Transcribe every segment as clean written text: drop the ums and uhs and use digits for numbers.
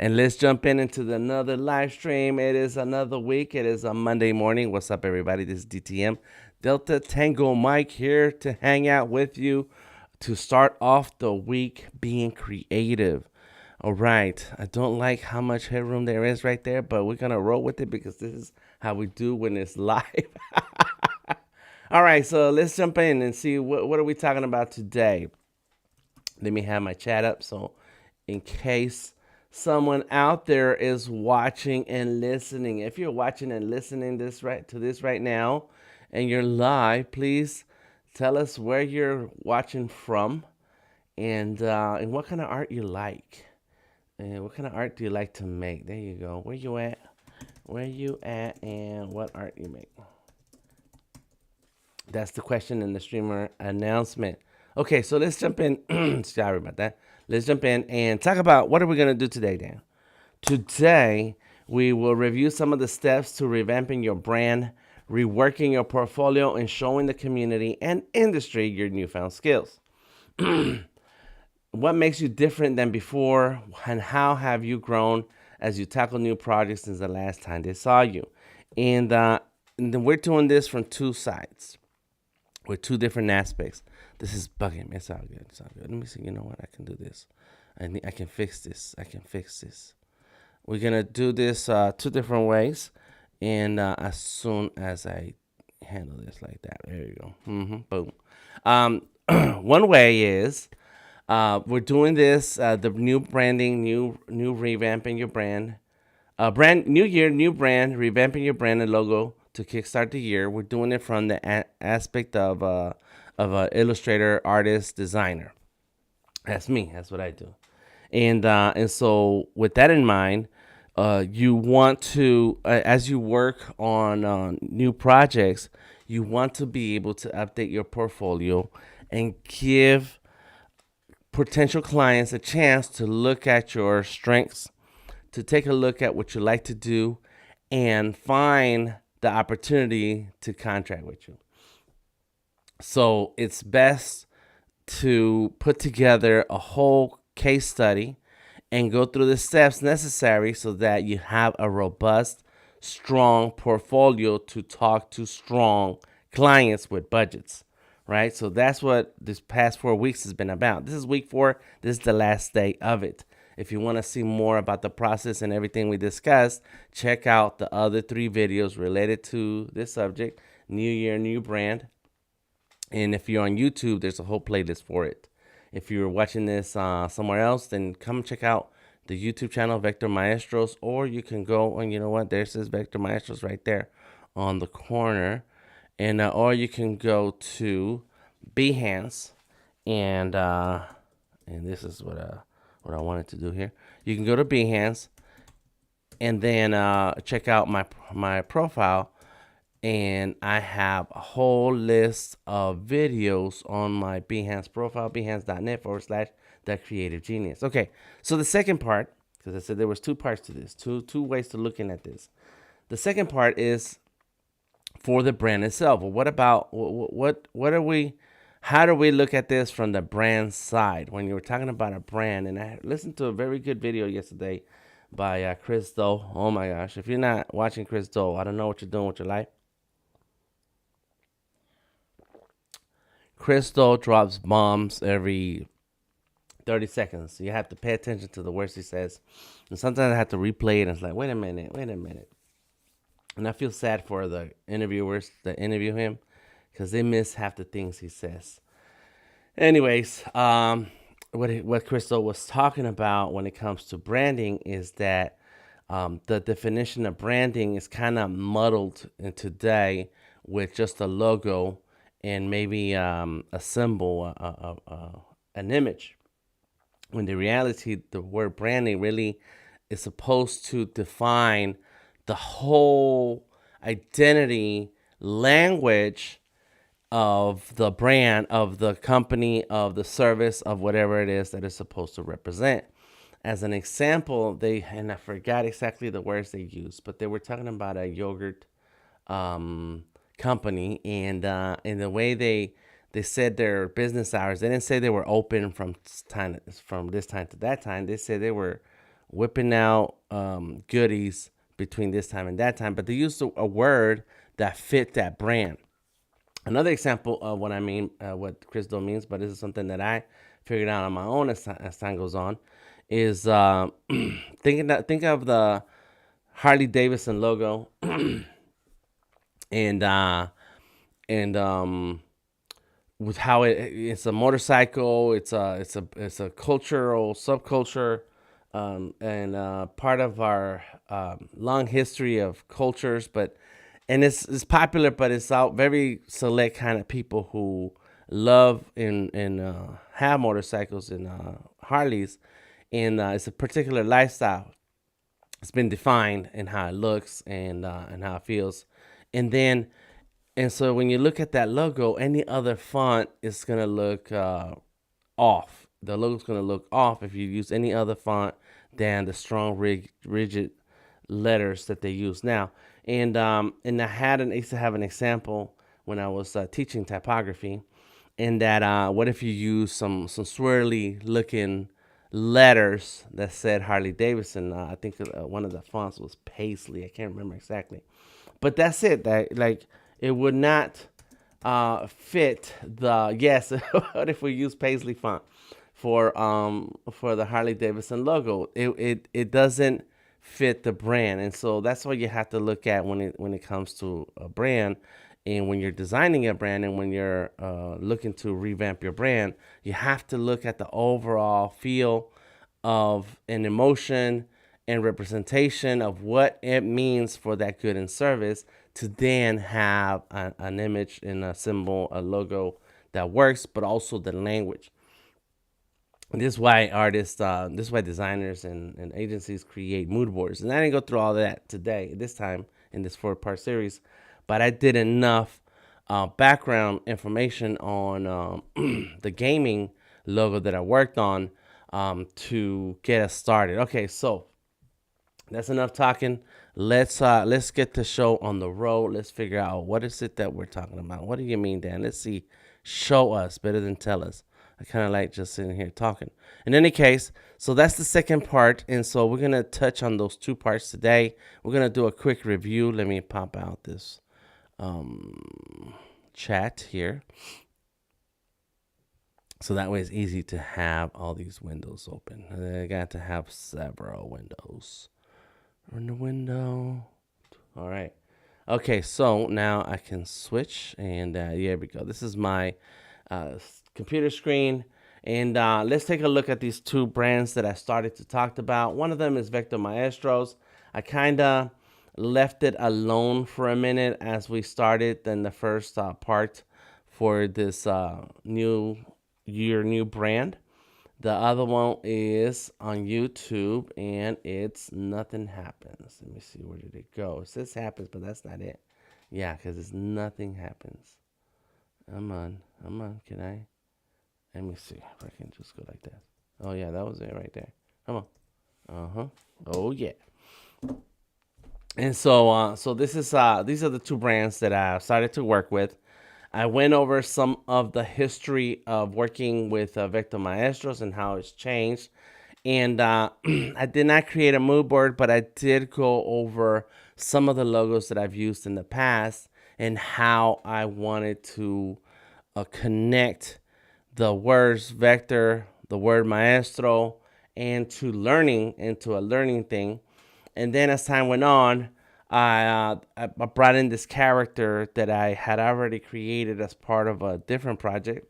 And let's jump into another live stream. It is another week. It is a Monday morning. What's up, everybody? This is DTM Delta Tango Mike here to hang out with you to start off the week being creative. All right. I don't like how much headroom there is right there, but we're going to roll with it because this is how we do when it's live. All right. So let's jump in and see what are we talking about today. Let me have my chat up. So in case someone out there is watching and listening, if you're watching and listening this right now and you're live, please tell us where you're watching from and what kind of art you like. And what kind of art do you like to make? There you go. Where you at? Where you at and what art you make? That's the question in the streamer announcement. Okay, so let's jump in. Sorry about that. Let's jump in and talk about what are we going to do today, Dan? Today, we will review some of the steps to revamping your brand, reworking your portfolio, and showing the community and industry your newfound skills. What makes you different than before, and how have you grown as you tackle new projects since the last time they saw you? And then we're doing this from two sides with two different aspects. This is bugging me. It's all good. It's all good. Let me see. You know what? I can do this. I can fix this. I can fix this. We're gonna do this two different ways, and as soon as I handle this like that, there you go. Boom. One way is we're doing this the new branding, new revamping your brand, brand new year, new brand, revamping your brand and logo to kickstart the year. We're doing it from the aspect of an illustrator, artist, designer. That's me. That's what I do. And so with that in mind, you want to, as you work on new projects, you want to be able to update your portfolio and give potential clients a chance to look at your strengths, to take a look at what you like to do, and find the opportunity to contract with you. So it's best to put together a whole case study and go through the steps necessary so that you have a robust, strong portfolio to talk to strong clients with budgets, right? So that's what this past 4 weeks has been about. This is week 4. This is the last day of it. If you want to see more about the process and everything we discussed, check out the other 3 videos related to this subject, New Year, New Brand. And if you're on YouTube, there's a whole playlist for it. If you're watching this somewhere else, then come check out the YouTube channel, Vector Maestros, or you can go and you know what? There says Vector Maestros right there on the corner. And or you can go to Behance, and this is what I wanted to do here. You can go to Behance, and then check out my profile, and I have a whole list of videos on my Behance profile, behance.net/the creative genius. Okay, so the second part, because I said there was 2 parts to this, two ways to looking at this. The second part is for the brand itself. Well, what about what are we? How do we look at this from the brand side when you're talking about a brand? And I listened to a very good video yesterday by Chris Doe. Oh my gosh! If you're not watching Chris Doe, I don't know what you're doing with your life. Chris Doe drops bombs every 30 seconds. So you have to pay attention to the words he says. And sometimes I have to replay it, and it's like, wait a minute. And I feel sad for the interviewers that interview him because they miss half the things he says. Anyways, what Crystal was talking about when it comes to branding is that the definition of branding is kind of muddled in today with just a logo and maybe a symbol, an image. When the reality, the word branding really is supposed to define the whole identity, language of the brand, of the company, of the service, of whatever it is that it's supposed to represent. As an example, and I forgot exactly the words they used, but they were talking about a yogurt company, and in the way they said their business hours, they didn't say they were open from this time to that time. They said they were whipping out goodies between this time and that time, but they used a word that fit that brand. Another example of what I mean, what Crystal means, but this is something that I figured out on my own as time goes on, is think of the Harley Davidson logo, and with how it's a motorcycle, it's a cultural subculture, and part of our long history of cultures, but and it's popular, but it's out very select kind of people who love and have motorcycles and Harleys, and it's a particular lifestyle. It's been defined in how it looks and how it feels, and then and so when you look at that logo, any other font is gonna look off. The logo's gonna look off if you use any other font than the strong, rigid letters that they use now. And I used to have an example when I was teaching typography, in that what if you use some swirly looking letters that said Harley Davidson? I think one of the fonts was Paisley. I can't remember exactly, but that's it. That like it would not fit the yes. What if we use Paisley font for the Harley Davidson logo? It doesn't fit the brand, and so that's what you have to look at when it comes to a brand. And when you're designing a brand, and when you're looking to revamp your brand, you have to look at the overall feel of an emotion and representation of what it means for that good and service, to then have an image and a symbol, a logo that works, but also the language. This is why this is why designers and agencies create mood boards. And I didn't go through all that today, this time in this 4-part series, but I did enough background information on the gaming logo that I worked on to get us started. Okay, so that's enough talking. Let's get the show on the road. Let's figure out what is it that we're talking about. What do you mean, Dan? Let's see. Show us better than tell us. I kind of like just sitting here talking. In any case, so that's the second part, and so we're gonna touch on those 2 parts today. We're gonna do a quick review. Let me pop out this chat here, so that way it's easy to have all these windows open. I got to have several windows. Run the window. All right. Okay, so now I can switch, and here we go. This is my computer screen, and let's take a look at these 2 brands that I started to talk about. One of them is Vector Maestros. I kind of left it alone for a minute as we started in the first part for this new year, new brand. The other one is on YouTube, and it's Nothing Happens. Let me see, where did it go? It says happens, but that's not it. Yeah, because it's Nothing Happens. Come on. Can I? Let me see if I can just go like that. Oh, yeah, that was it right there. Come on. Uh-huh. Oh, yeah. And so this is these are the 2 brands that I started to work with. I went over some of the history of working with Vector Maestros and how it's changed. And I did not create a mood board, but I did go over some of the logos that I've used in the past and how I wanted to connect the words vector, the word maestro, and to learning, into a learning thing. And then as time went on, I brought in this character that I had already created as part of a different project.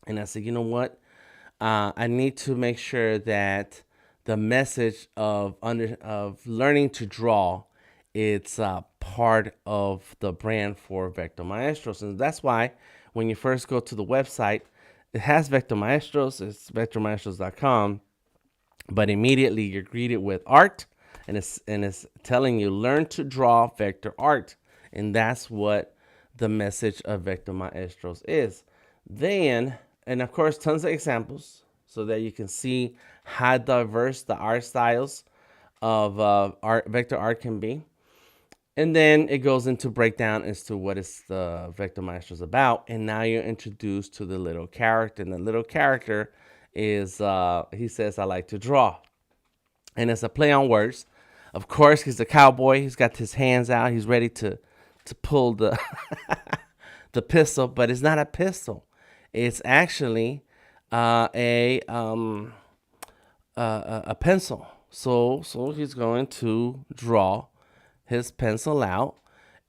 And I said, you know what? I need to make sure that the message of learning to draw, it's part of the brand for Vector Maestros. And that's why when you first go to the website, it has Vector Maestros. It's vectormaestros.com. But immediately you're greeted with art, and it's telling you learn to draw vector art, and that's what the message of Vector Maestros is. Then, and of course, tons of examples so that you can see how diverse the art styles of vector art can be. And then it goes into breakdown as to what is the Vector Maestros about, and now you're introduced to the little character, and the little character is he says, I like to draw. and it's a play on words. Of course, he's a cowboy. He's got his hands out. He's ready to pull the the pistol, but it's not a pistol. It's actually a pencil. So he's going to draw his pencil out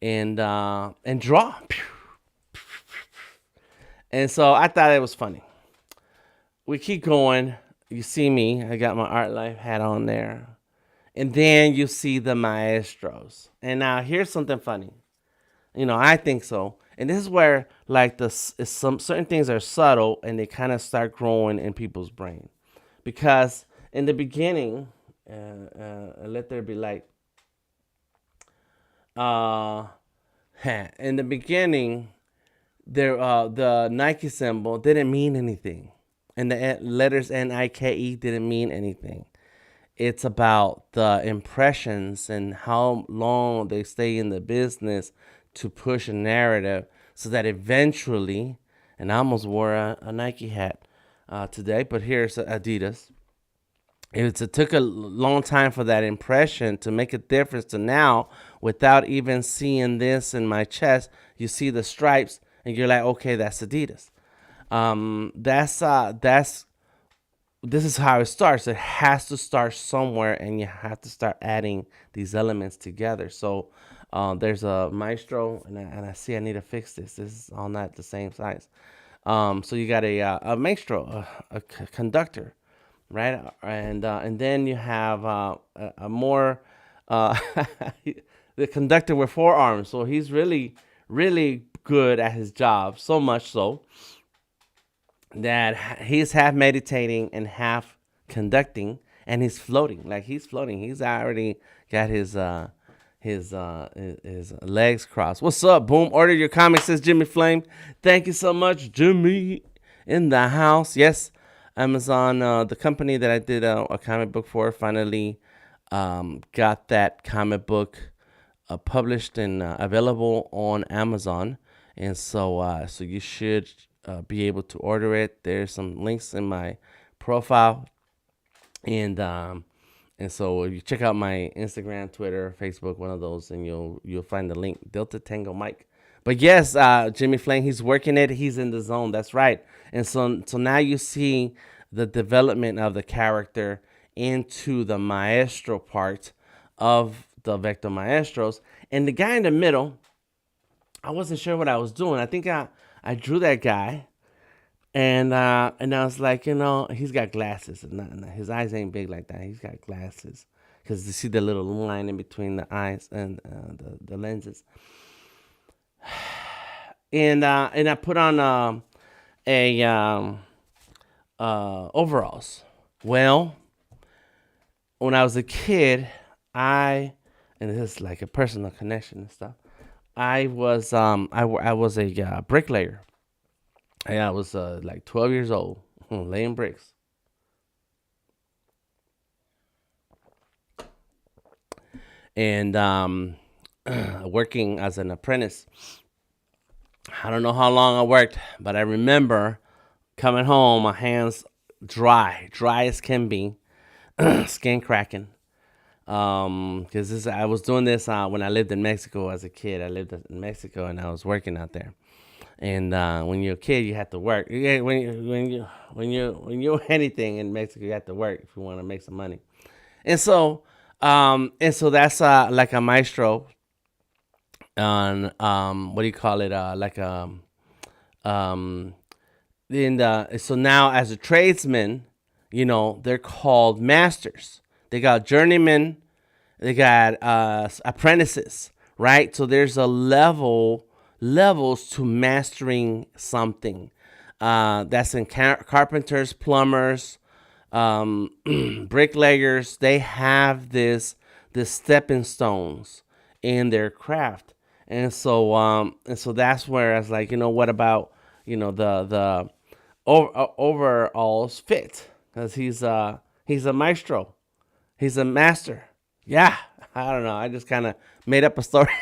and draw. And so I thought it was funny. We keep going. You see me. I got my Art Life hat on there. And then you see the Maestros. And now here's something funny. I think so. And this is where like some certain things are subtle and they kind of start growing in people's brain. Because in the beginning, let there be light. In the beginning, the Nike symbol didn't mean anything, and the letters Nike didn't mean anything. It's about the impressions and how long they stay in the business to push a narrative, so that eventually, and I almost wore a Nike hat today, but here's Adidas. It took a long time for that impression to make a difference to now, without even seeing this in my chest, you see the stripes and you're like, okay, that's Adidas. This is how it starts. It has to start somewhere, and you have to start adding these elements together. So there's a Maestro, and I see I need to fix this. This is all not the same size. So you got a Maestro, a conductor, right? And then you have a more the conductor with 4 arms. So he's really, really good at his job. So much so that he's half meditating and half conducting, and he's floating. Like he's floating. He's already got his legs crossed. What's up? Boom. Order your comics, says Jimmy Flame. Thank you so much, Jimmy, in the house. Yes, Amazon, the company that I did a comic book for, finally got that comic book published and available on Amazon. And so you should be able to order it. There's some links in my profile, and so if you check out my Instagram, Twitter, Facebook, one of those, and you'll find the link, Delta Tango Mike. But yes, Jimmy Flame, he's working it. He's in the zone. That's right. And so now you see the development of the character into the Maestro part of the Vector Maestros. And the guy in the middle, I wasn't sure what I was doing. I think I drew that guy, and I was like, he's got glasses, and his eyes ain't big like that. He's got glasses, because you see the little line in between the eyes and the lenses. And I put on overalls. Well, when I was a kid, and this is like a personal connection and stuff, I was a bricklayer. I was like 12 years old, laying bricks. And working as an apprentice. I don't know how long I worked, but I remember coming home, my hands dry as can be, skin cracking. Because I was doing this when I lived in Mexico as a kid. I lived in Mexico and I was working out there. And when you're a kid, you have to work. When you're anything in Mexico, you have to work if you want to make some money. And so that's like a maestro on what do you call it? So now as a tradesman, they're called masters. They got journeymen, they got apprentices, right? So there's a levels to mastering something. That's in carpenters, plumbers, bricklayers. They have this stepping stones in their craft, and so that's where I was like, what about the overalls fit, because he's a maestro. He's a master. Yeah, I don't know. I just kind of made up a story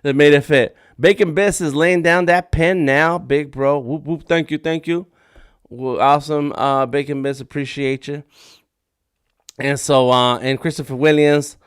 that made it fit. Bacon Biss is laying down that pen now, big bro. Whoop, whoop. Thank you. Well, awesome, Bacon Biss. Appreciate you. And so, and Christopher Williams,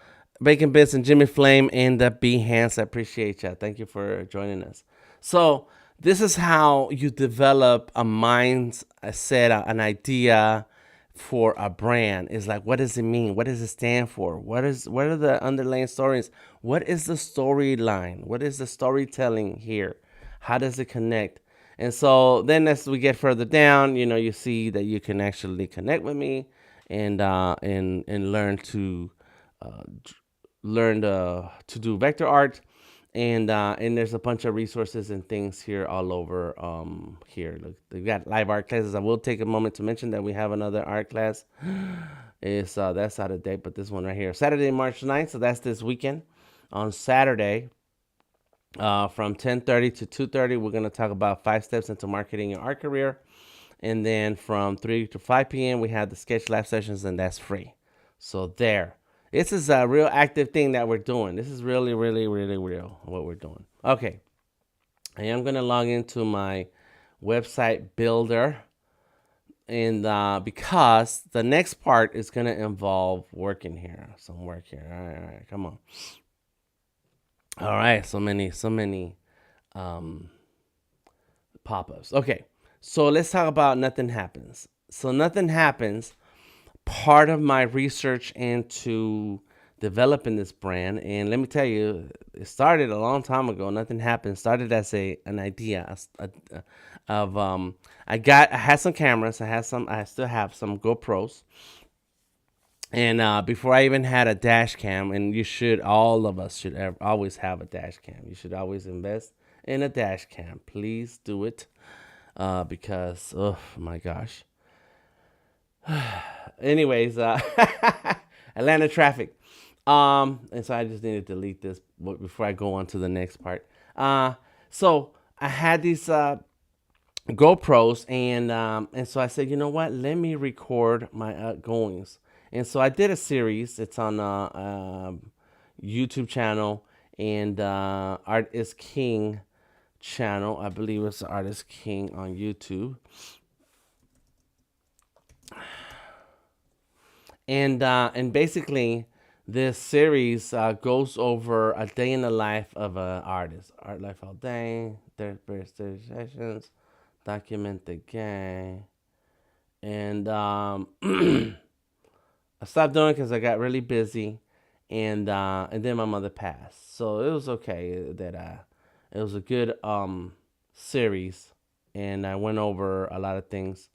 Bacon Bits, and Jimmy Flame, and the Behance. I appreciate you. Thank you for joining us. So, this is how you develop a mindset, an idea for a brand. Is like, what does it mean? What does it stand for? What are the underlying stories? What is the storyline? What is the storytelling here? How does it connect? And so then as we get further down, you see that you can actually connect with me and learn to uh, to do vector art, and there's a bunch of resources and things here all over here. Look, they got live art classes. I will take a moment to mention that we have another art class. It's that's out of date, but this one right here, Saturday, March 9th. So that's this weekend. On Saturday, from 10:30 to 2:30, we're gonna talk about 5 steps into marketing your art career. And then from 3 to 5 p.m., we have the sketch lab sessions, and that's free. So there. This is a real active thing that we're doing. This is really, really, really real what we're doing. Okay. I am going to log into my website builder. And because the next part is going to involve working here. Some work here. All right. Come on. All right. So many pop-ups. Okay. So let's talk about Nothing Happens. So Nothing Happens, part of my research into developing this brand, and let me tell you, it started a long time ago. Nothing Happens started as an idea of I had some cameras. I still have some GoPros, and before I even had a dash cam, and all of us should always have a dash cam. You should always invest in a dash cam. Please do it. Because oh my gosh. Anyways, Atlanta traffic. And so I just need to delete this before I go on to the next part. So I had these GoPros, and so I said, you know what? Let me record my outgoings. And so I did a series. It's on YouTube channel, and Art is King channel. I believe it's Artist King on YouTube. And basically this series goes over a day in the life of an artist. Art life all day, their birthday sessions, document the game. And I stopped doing it because I got really busy, and then my mother passed. So it was okay that it was a good series, and I went over a lot of things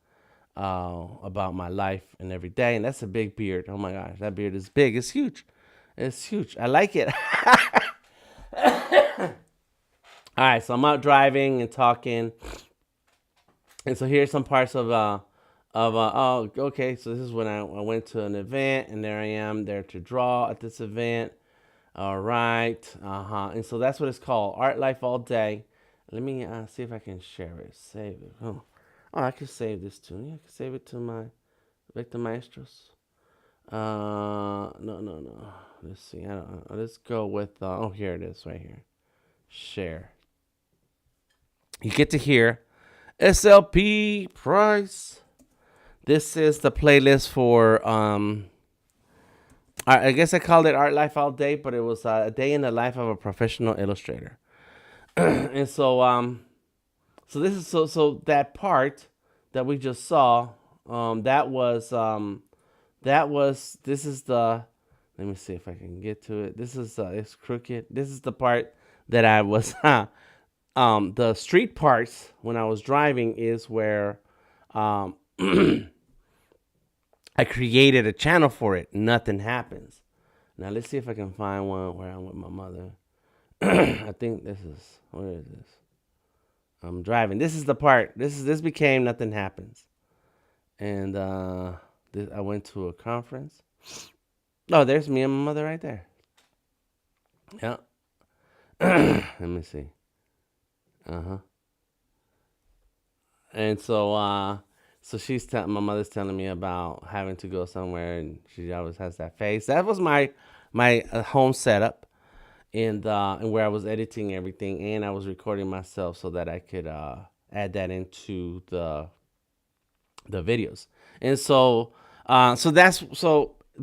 about my life and every day. And that's a big beard. Oh my gosh, that beard is big. It's huge. It's huge. I like it. All right, so I'm out driving and talking, and so here's some parts of oh, okay. So this is when I went to an event, and there I am there to draw at this event. All right. And so that's what it's called, Art Life All Day. Let me see if I can share it. Save it. Oh, I can save this too. Yeah, I can save it to my Victor Maestros. No. Let's see. Let's go with. Oh, here it is, right here. Share. You get to hear SLP price. This is the playlist for I guess I called it Art Life All Day, but it was a day in the life of a professional illustrator. And so this is so that part that we just saw, that was this is the, let me see if I can get to it. This is it's crooked. This is the part that I was the street parts when I was driving is where I created a channel for it. Nothing Happens. Now let's see if I can find one where I'm with my mother. I think this is, where is this? I'm driving. This is the part. This became Nothing Happens. And I went to a conference. Oh, there's me and my mother right there. Yeah. Let me see. And so my mother's telling me about having to go somewhere, and she always has that face. That was my home setup, and where I was editing everything, and I was recording myself so that I could add that into the videos. And so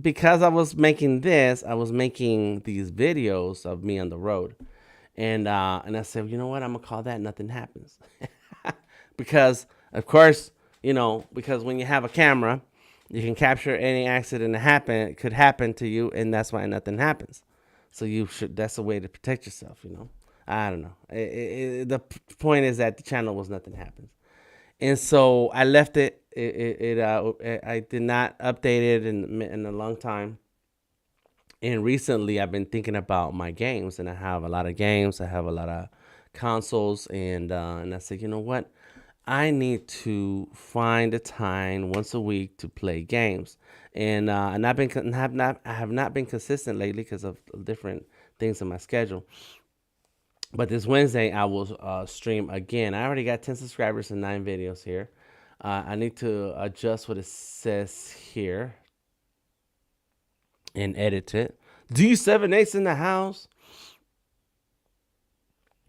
because I was making this, I was making these videos of me on the road, and I said, you know what, I'm gonna call that Nothing Happens, because of course, because when you have a camera, you can capture any accident that could happen to you, and that's why nothing happens. So you should. That's a way to protect yourself. I don't know. The point is that the channel was Nothing Happens, and so I left it. I did not update it in a long time. And recently, I've been thinking about my games, and I have a lot of games. I have a lot of consoles, and I said, you know what? I need to find a time once a week to play games, and I have not been consistent lately because of different things in my schedule. But this Wednesday I will stream again. I already got 10 subscribers and 9 videos here. I need to adjust what it says here and edit it. D78's in the house.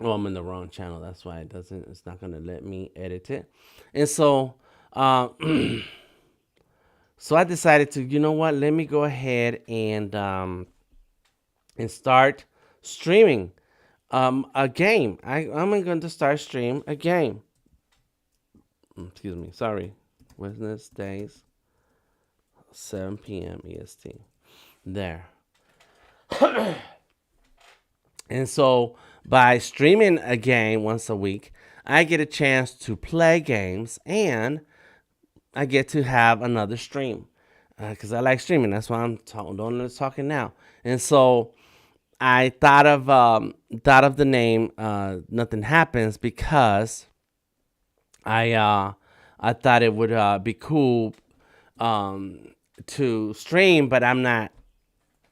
Oh, I'm in the wrong channel. That's why it's not going to let me edit it. And so, so I decided to, you know what, let me go ahead and start streaming a game. I'm going to start stream a game. Excuse me. Sorry. Wednesdays, 7 p.m. EST. There. And so by streaming a game once a week, I get a chance to play games and I get to have another stream because I like streaming. That's why I'm talking now. And so I thought of the name Nothing Happens because I thought it would be cool to stream, but I'm not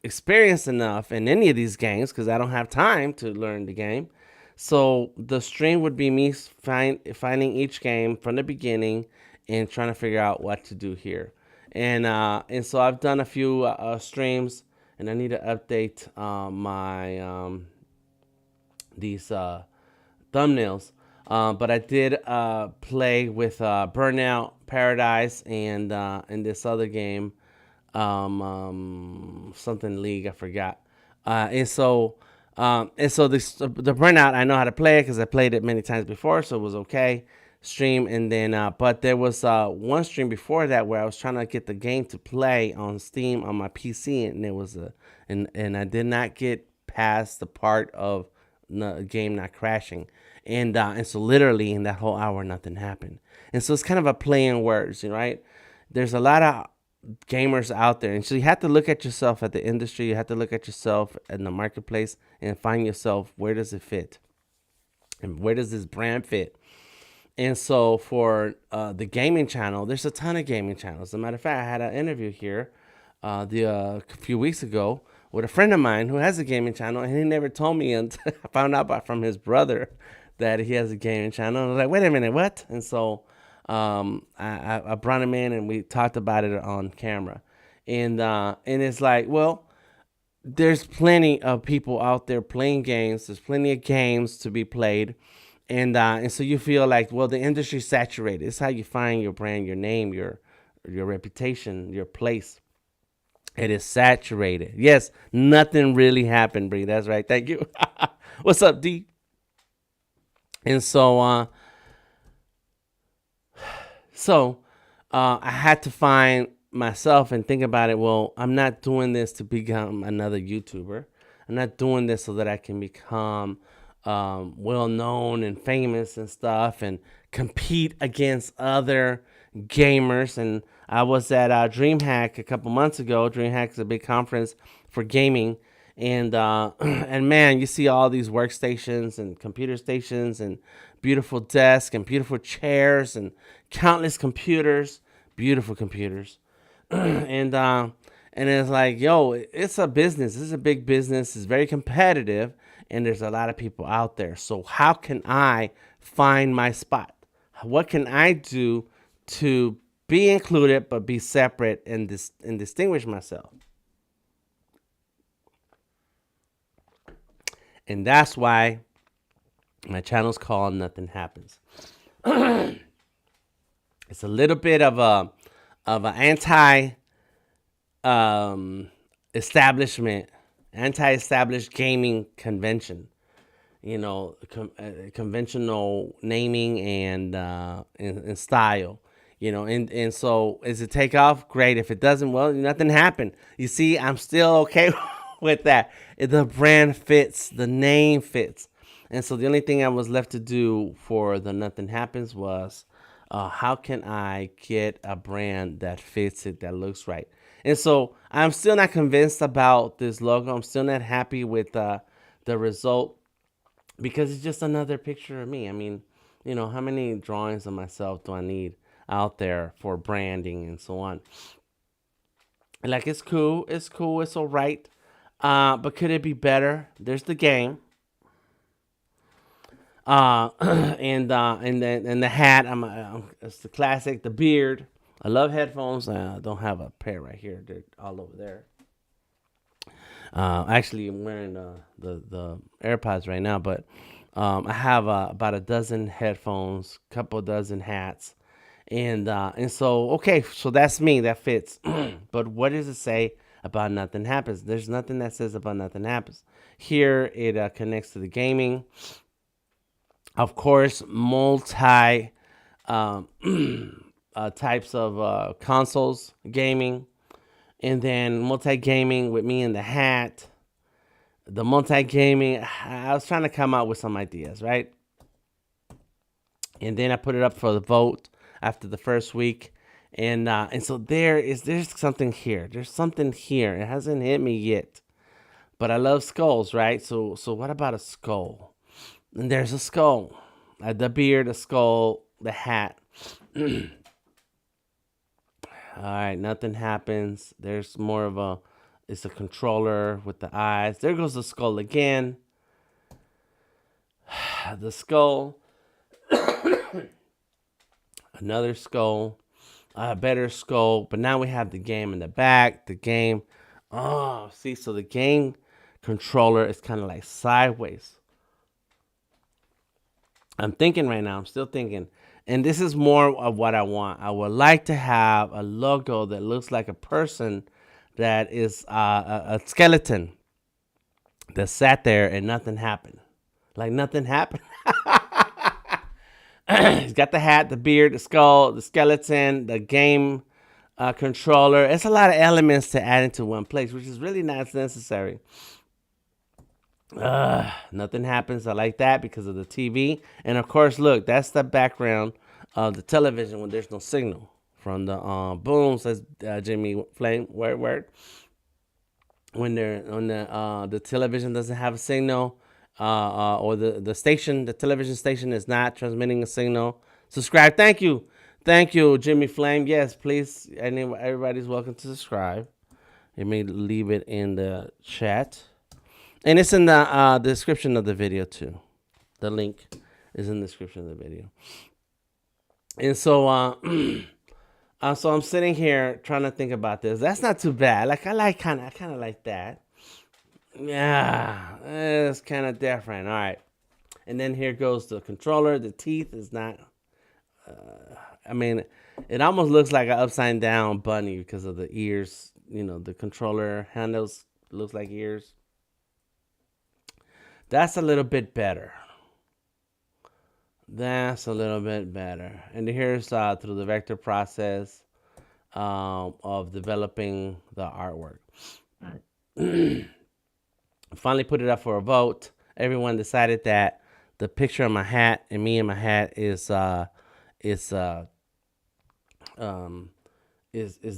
experienced enough in any of these games because I don't have time to learn the game. So the stream would be me finding each game from the beginning and trying to figure out what to do here. And so I've done a few streams, and I need to update my these thumbnails. But I did play with Burnout Paradise and this other game, something League, I forgot. And so the Burnout, I know how to play it because I played it many times before, so it was okay. Stream, and then but there was one stream before that where I was trying to get the game to play on Steam on my PC, and it was and I did not get past the part of the game not crashing, and so literally in that whole hour nothing happened. And so it's kind of a play in words, right? There's a lot of gamers out there, and so you have to look at yourself at the industry. You have to look at yourself in the marketplace and find yourself, where does it fit, and where does this brand fit. And so for the gaming channel, there's a ton of gaming channels. As a matter of fact, I had an interview here a few weeks ago with a friend of mine who has a gaming channel, and he never told me until I found out from his brother that he has a gaming channel. And I was like, wait a minute, what? And so I brought him in, and we talked about it on camera. And it's like, well, there's plenty of people out there playing games. There's plenty of games to be played. And so you feel like, well, the industry's saturated. It's how you find your brand, your name, your reputation, your place. It is saturated. Yes, nothing really happened, Bree. That's right. Thank you. What's up, D? And so I had to find myself and think about it. Well, I'm not doing this to become another YouTuber. I'm not doing this so that I can become well known and famous and stuff and compete against other gamers. And I was at DreamHack a couple months ago. DreamHack is a big conference for gaming, and and man, you see all these workstations and computer stations and beautiful desks and beautiful chairs and countless computers, beautiful computers. And it's like, yo, it's a business. This is a big business. It's very competitive, and there's a lot of people out there. So how can I find my spot? What can I do to be included but be separate and distinguish myself? And that's why my channel's called Nothing Happens. It's a little bit of an anti establishment, anti-established gaming convention. Conventional naming and style. And so is it take off? Great. If it doesn't, well, nothing happened. You see, I'm still okay with that. The brand fits, the name fits. And so the only thing I was left to do for the nothing happens was how can I get a brand that fits it, that looks right? And so I'm still not convinced about this logo. I'm still not happy with the result because it's just another picture of me. I mean, how many drawings of myself do I need out there for branding and so on? Like, it's cool, it's all right. But could it be better? There's the game. And the hat. It's the classic. The beard. I love headphones. I don't have a pair right here. They're all over there. Actually, I'm wearing the AirPods right now, but I have about a dozen headphones, couple dozen hats, and so okay, so that's me. That fits. But what does it say about nothing happens? There's nothing that says about nothing happens. Here it connects to the gaming. Of course, multi um, types of consoles gaming, and then multi gaming with me in the hat. The multi gaming, I was trying to come out with some ideas, right? And then I put it up for the vote after the first week, and so there's something here. There's something here. It hasn't hit me yet, but I love skulls, right? So what about a skull? And there's a skull, the beard, the skull, the hat. All right, nothing happens. There's more of it's a controller with the eyes. There goes the skull again. The skull. Another skull. A better skull. But now we have the game in the back. The game. Oh, see, so the game controller is kind of like sideways. I'm thinking right now. I'm still thinking. And this is more of what I want. I would like to have a logo that looks like a person that is a skeleton that sat there and nothing happened. Like nothing happened. He's got the hat, the beard, the skull, the skeleton, the game controller. It's a lot of elements to add into one place, which is really not necessary. Nothing happens. I like that because of the TV. And of course, look, that's the background of the television when there's no signal from the boom, says Jimmy Flame. Word. When the television doesn't have a signal, or the station, the television station is not transmitting a signal. Subscribe. Thank you, Jimmy Flame. Yes, please. Everybody's welcome to subscribe. You may leave it in the chat. And it's in the description of the video too. The link is in the description of the video. And so, so I'm sitting here trying to think about this. That's not too bad. Like I kind of like that. Yeah, it's kind of different. All right. And then here goes the controller. The teeth is not. I mean, it almost looks like an upside down bunny because of the ears. The controller handles looks like ears. That's a little bit better. That's a little bit better. And here's through the vector process of developing the artwork. Finally put it up for a vote. Everyone decided that the picture of my hat and me in my hat is the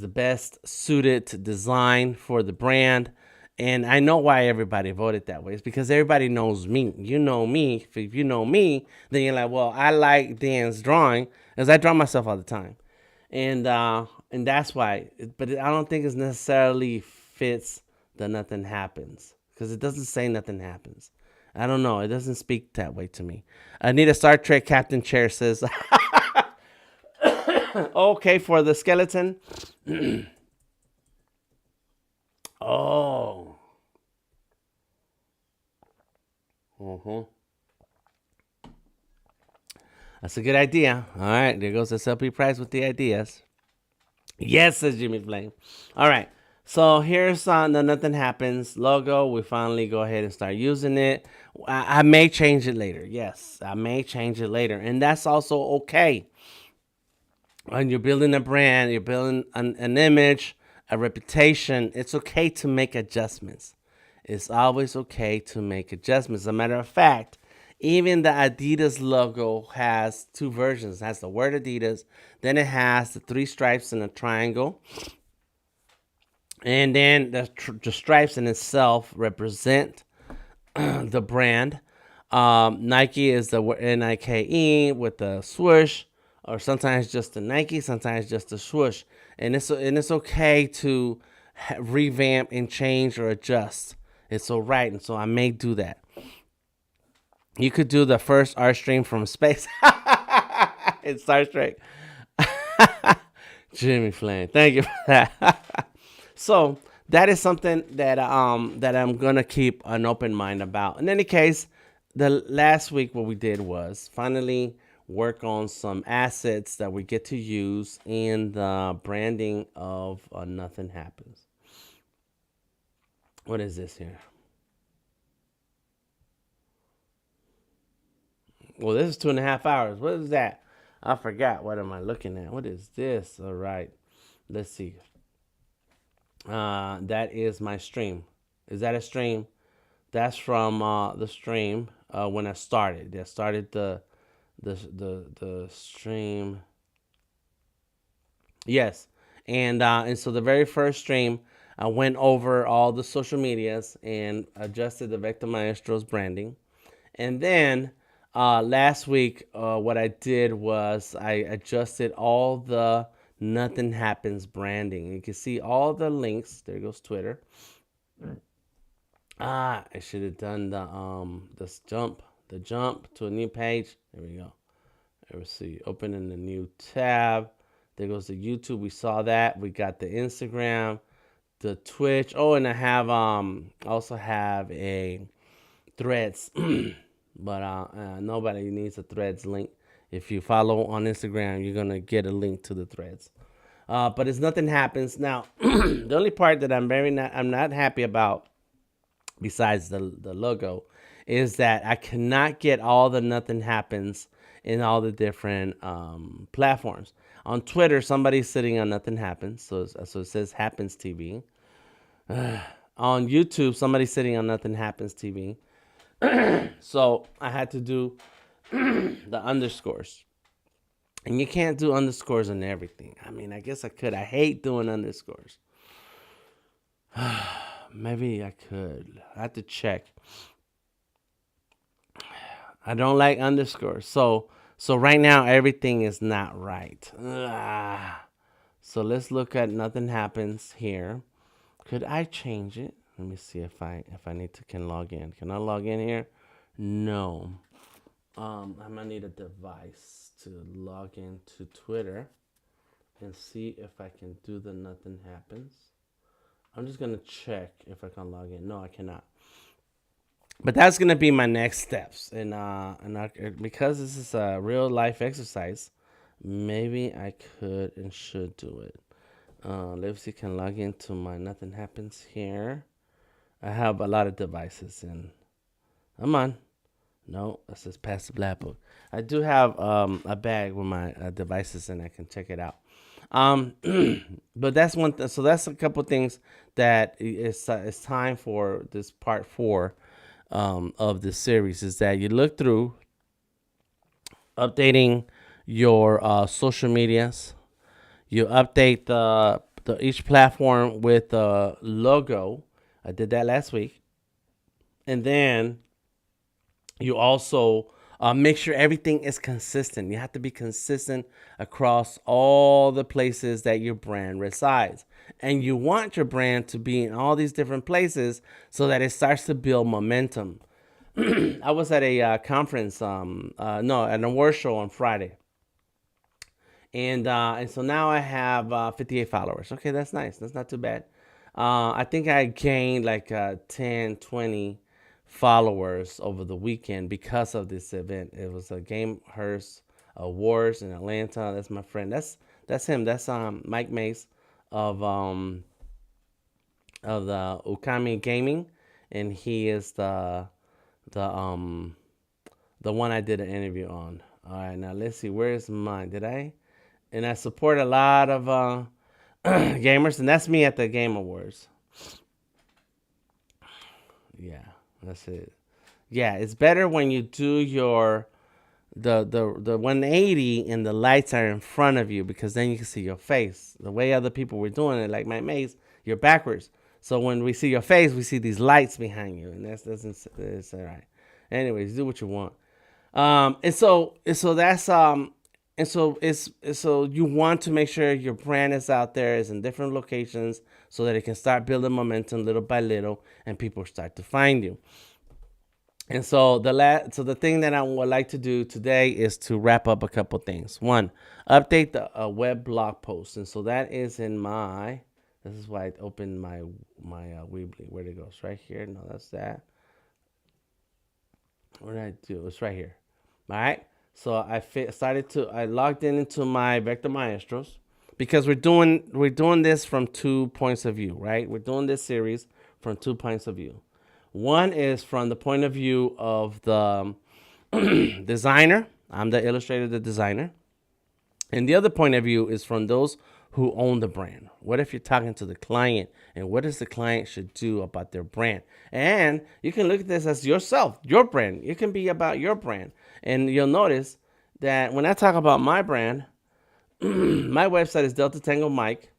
best suited design for the brand. And I know why everybody voted that way. It's because everybody knows me. You know me. If you know me, then you're like, well, I like Dan's drawing because I draw myself all the time. And that's why. But I don't think it necessarily fits the nothing happens because it doesn't say nothing happens. I don't know. It doesn't speak that way to me. I need a Star Trek Captain Chair says, okay, for the skeleton. Oh. That's a good idea. All right, there goes SLP Price with the ideas. Yes, says Jimmy Flame. All right, So here's the Nothing Happens logo. We finally go ahead and start using it. I may change it later. Yes, I may change it later. And that's also okay. When you're building a brand, you're building an image, a reputation, it's okay to make adjustments. It's always okay to make adjustments. As a matter of fact, even the Adidas logo has two versions. It has the word Adidas, then it has the three stripes and a triangle, and then the stripes in itself represent the brand. Nike is the Nike with the swoosh, or sometimes just the Nike, sometimes just the swoosh, and it's okay to revamp and change or adjust. It's all right, and so I may do that. You could do the first art stream from space. It's Star Trek. Jimmy Flynn, thank you for that. So that is something that I'm gonna keep an open mind about. In any case, the last week what we did was finally work on some assets that we get to use in the branding of Nothing Happens. What is this here? Well, this is 2.5 hours. What is that? I forgot. What am I looking at? What is this? All right. Let's see. That is my stream. Is that a stream? That's from the stream when I started. I started the stream. Yes, and so the very first stream, I went over all the social medias and adjusted the Vector Maestros branding, and then last week, what I did was I adjusted all the Nothing Happens branding. You can see all the links. There goes Twitter. I should have done the jump to a new page. There we go. Let's see. Opening a new tab. There goes the YouTube. We saw that. We got the Instagram, the Twitch. Oh, and I have also have a Threads. But nobody needs a Threads link. If you follow on Instagram, you're gonna get a link to the Threads. But it's Nothing Happens now. The only part that I'm not happy about, besides the logo, is that I cannot get all the Nothing Happens in all the different platforms. On Twitter, somebody's sitting on Nothing Happens, so it says Happens TV. On YouTube, somebody's sitting on Nothing Happens TV. So I had to do the underscores. And you can't do underscores on everything. I mean, I guess I could. I hate doing underscores. Maybe I could. I have to check. I don't like underscores. So right now everything is not right. So let's look at Nothing Happens here. Could I change it? Let me see if I need to can log in. Can I log in here? No. I'm gonna need a device to log into Twitter and see if I can do the Nothing Happens. I'm just gonna check if I can log in. No, I cannot. But that's gonna be my next steps, because this is a real life exercise, maybe I could and should do it. Let's see, can log into my Nothing Happens here. I have a lot of devices and come on. No, it says pass the black book. I do have a bag with my devices and I can check it out. But that's one. So that's a couple things that it's time for this part 4 of this series. Is that you look through updating your social medias. You update the each platform with the logo. I did that last week, and then you also make sure everything is consistent. You have to be consistent across all the places that your brand resides. And you want your brand to be in all these different places so that it starts to build momentum. I was at a conference, no, an award show on Friday. And so now I have 58 followers. Okay, that's nice. That's not too bad. I think I gained like 10, 20 followers over the weekend because of this event. It was a Gamehurst Awards in Atlanta. That's my friend. That's him. That's Mike Mace of of the Ukami Gaming, and he is the the one I did an interview on. All right, now let's see. Where is mine? Did I? And I support a lot of gamers, and that's me at the Game Awards. Yeah, that's it. Yeah, it's better when you do your the 180 and the lights are in front of you, because then you can see your face. The way other people were doing it, like my maze, you're backwards. So when we see your face, we see these lights behind you, and that's all right. Anyways, do what you want. And so you want to make sure your brand is out there, is in different locations, so that it can start building momentum little by little, and people start to find you. And so the thing that I would like to do today is to wrap up a couple things. One, update the web blog post, and so that is in my. This is why I opened my Weebly. Where it goes? Right here. No, that's that. What did I do? It's right here. All right. So I logged into my Vector Maestros, because we're doing this from 2 points of view, right? We're doing this series from 2 points of view. One is from the point of view of the designer. I'm the illustrator, the designer. And the other point of view is from those who own the brand. What if you're talking to the client, and what does the client should do about their brand? And you can look at this as yourself, your brand. It can be about your brand. And you'll notice that when I talk about my brand, my website is Delta Tango Mike,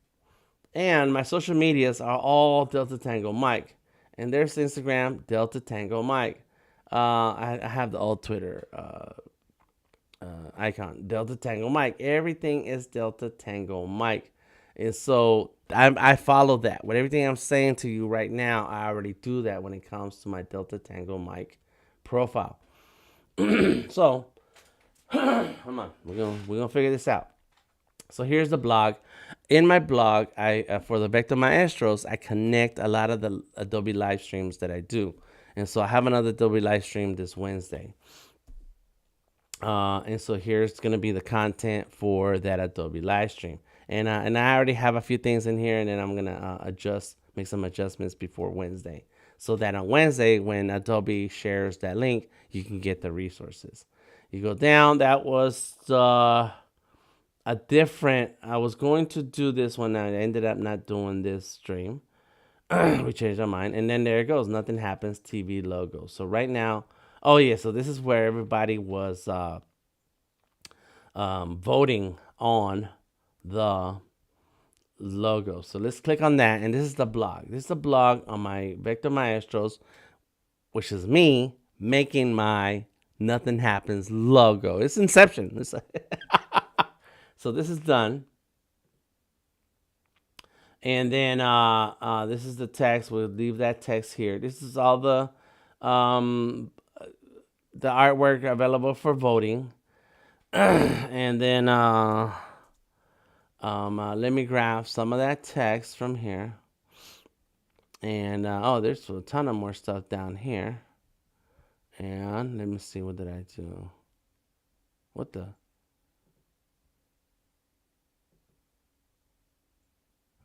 and my social medias are all Delta Tango Mike. And there's Instagram, Delta Tango Mike. I have the old Twitter icon, Delta Tango Mike. Everything is Delta Tango Mike. And so I follow that. With everything I'm saying to you right now, I already do that when it comes to my Delta Tango Mike profile. So, come on, we're gonna figure this out. So here's the blog. In my blog, I for the Vector Maestros, I connect a lot of the Adobe live streams that I do. And so I have another Adobe live stream this Wednesday. And so here's going to be the content for that Adobe live stream. And I already have a few things in here, and then I'm going to make some adjustments before Wednesday, so that on Wednesday, when Adobe shares that link, you can get the resources. You go down. That was a different. I was going to do this one. I ended up not doing this stream. We changed our mind. And then there it goes. Nothing happens. TV logo. So right now, oh yeah. So this is where everybody was voting on the logo. So let's click on that. And this is the blog. This is the blog on my Vector Maestros, which is me making my Nothing Happens logo. It's Inception. So this is done. And then this is the text. We'll leave that text here. This is all the artwork available for voting. And then let me grab some of that text from here. And there's a ton of more stuff down here. And let me see, what did I do? What the?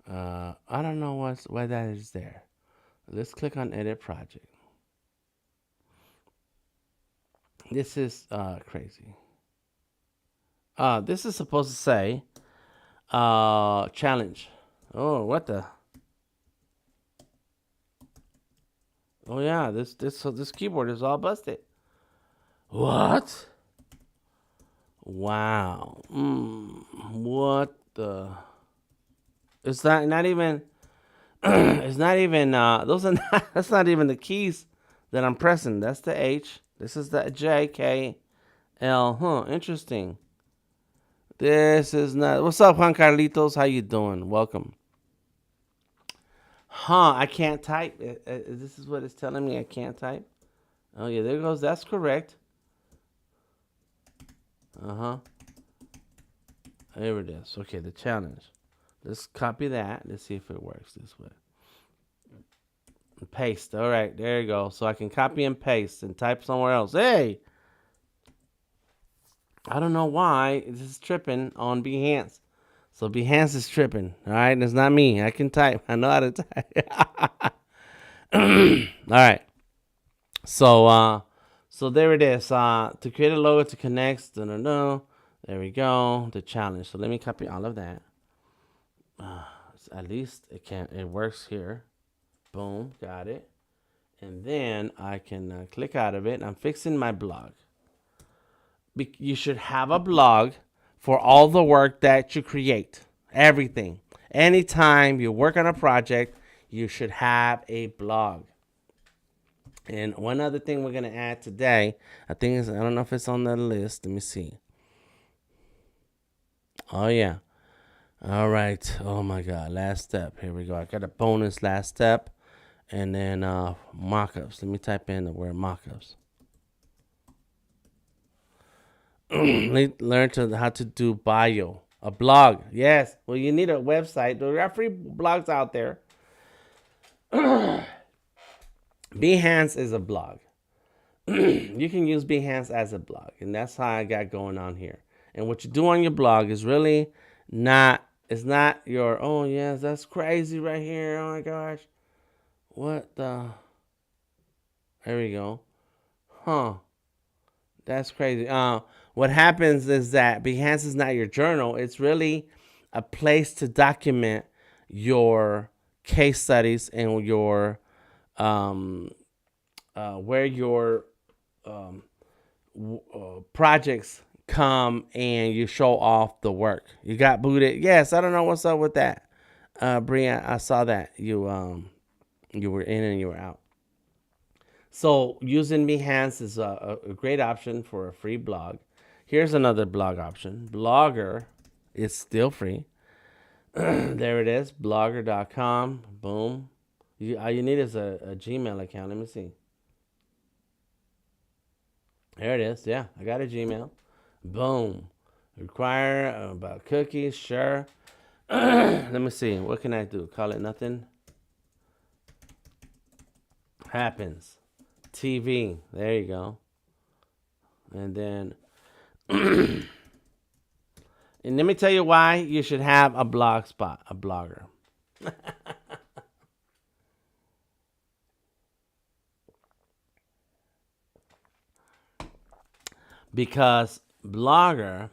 I don't know why that is there. Let's click on Edit Project. This is crazy. This is supposed to say challenge. Oh, what the? Oh yeah, this keyboard is all busted. What? Wow. What the? It's not even. It's not even. Those are not. That's not even the keys that I'm pressing. That's the H. This is the J, K, L. Huh. Interesting. This is not. What's up, Juan Carlitos? How you doing? Welcome. Huh. I can't type. This is what it's telling me. I can't type. Oh yeah. There goes. That's correct. There it is. Okay. The challenge. Let's copy that. Let's see if it works this way. Paste. All right, there you go. So I can copy and paste and type somewhere else. Hey! I don't know why this is tripping on Behance. So Behance is tripping. All right, it's not me. I can type. I know how to type. All right. So there it is. To create a logo to connect. There we go. The challenge. So let me copy all of that. At least it works here. Boom, got it. And then I can click out of it. I'm fixing my blog. You should have a blog for all the work that you create. Everything. Anytime you work on a project, you should have a blog. And one other thing we're going to add today, I don't know if it's on the list. Let me see. Oh, yeah. All right. Oh, my God. Last step. Here we go. I got a bonus last step. And then mockups. Let me type in the word mockups. Learn how to do bio. A blog. Yes. Well, you need a website. There are free blogs out there. Behance is a blog. You can use Behance as a blog. And that's how I got going on here. And what you do on your blog is really it's not your, oh, yes, that's crazy right here. Oh, my gosh. What the? There we go. Huh. That's crazy. What happens is that Behance is not your journal. It's really a place to document your case studies and your where your projects come and you show off the work. You got booted. Yes, I don't know what's up with that. Brian, I saw that you were in and you were out. So using Behance is a great option for a free blog. Here's another blog option. Blogger is still free. There it is, blogger.com. Boom. All you need is a Gmail account. Let me see. There it is. Yeah, I got a Gmail. Boom. Require about cookies. Sure. Let me see. What can I do? Call it nothing happens. TV. There you go. And then, and let me tell you why you should have a blog spot, a blogger. Because Blogger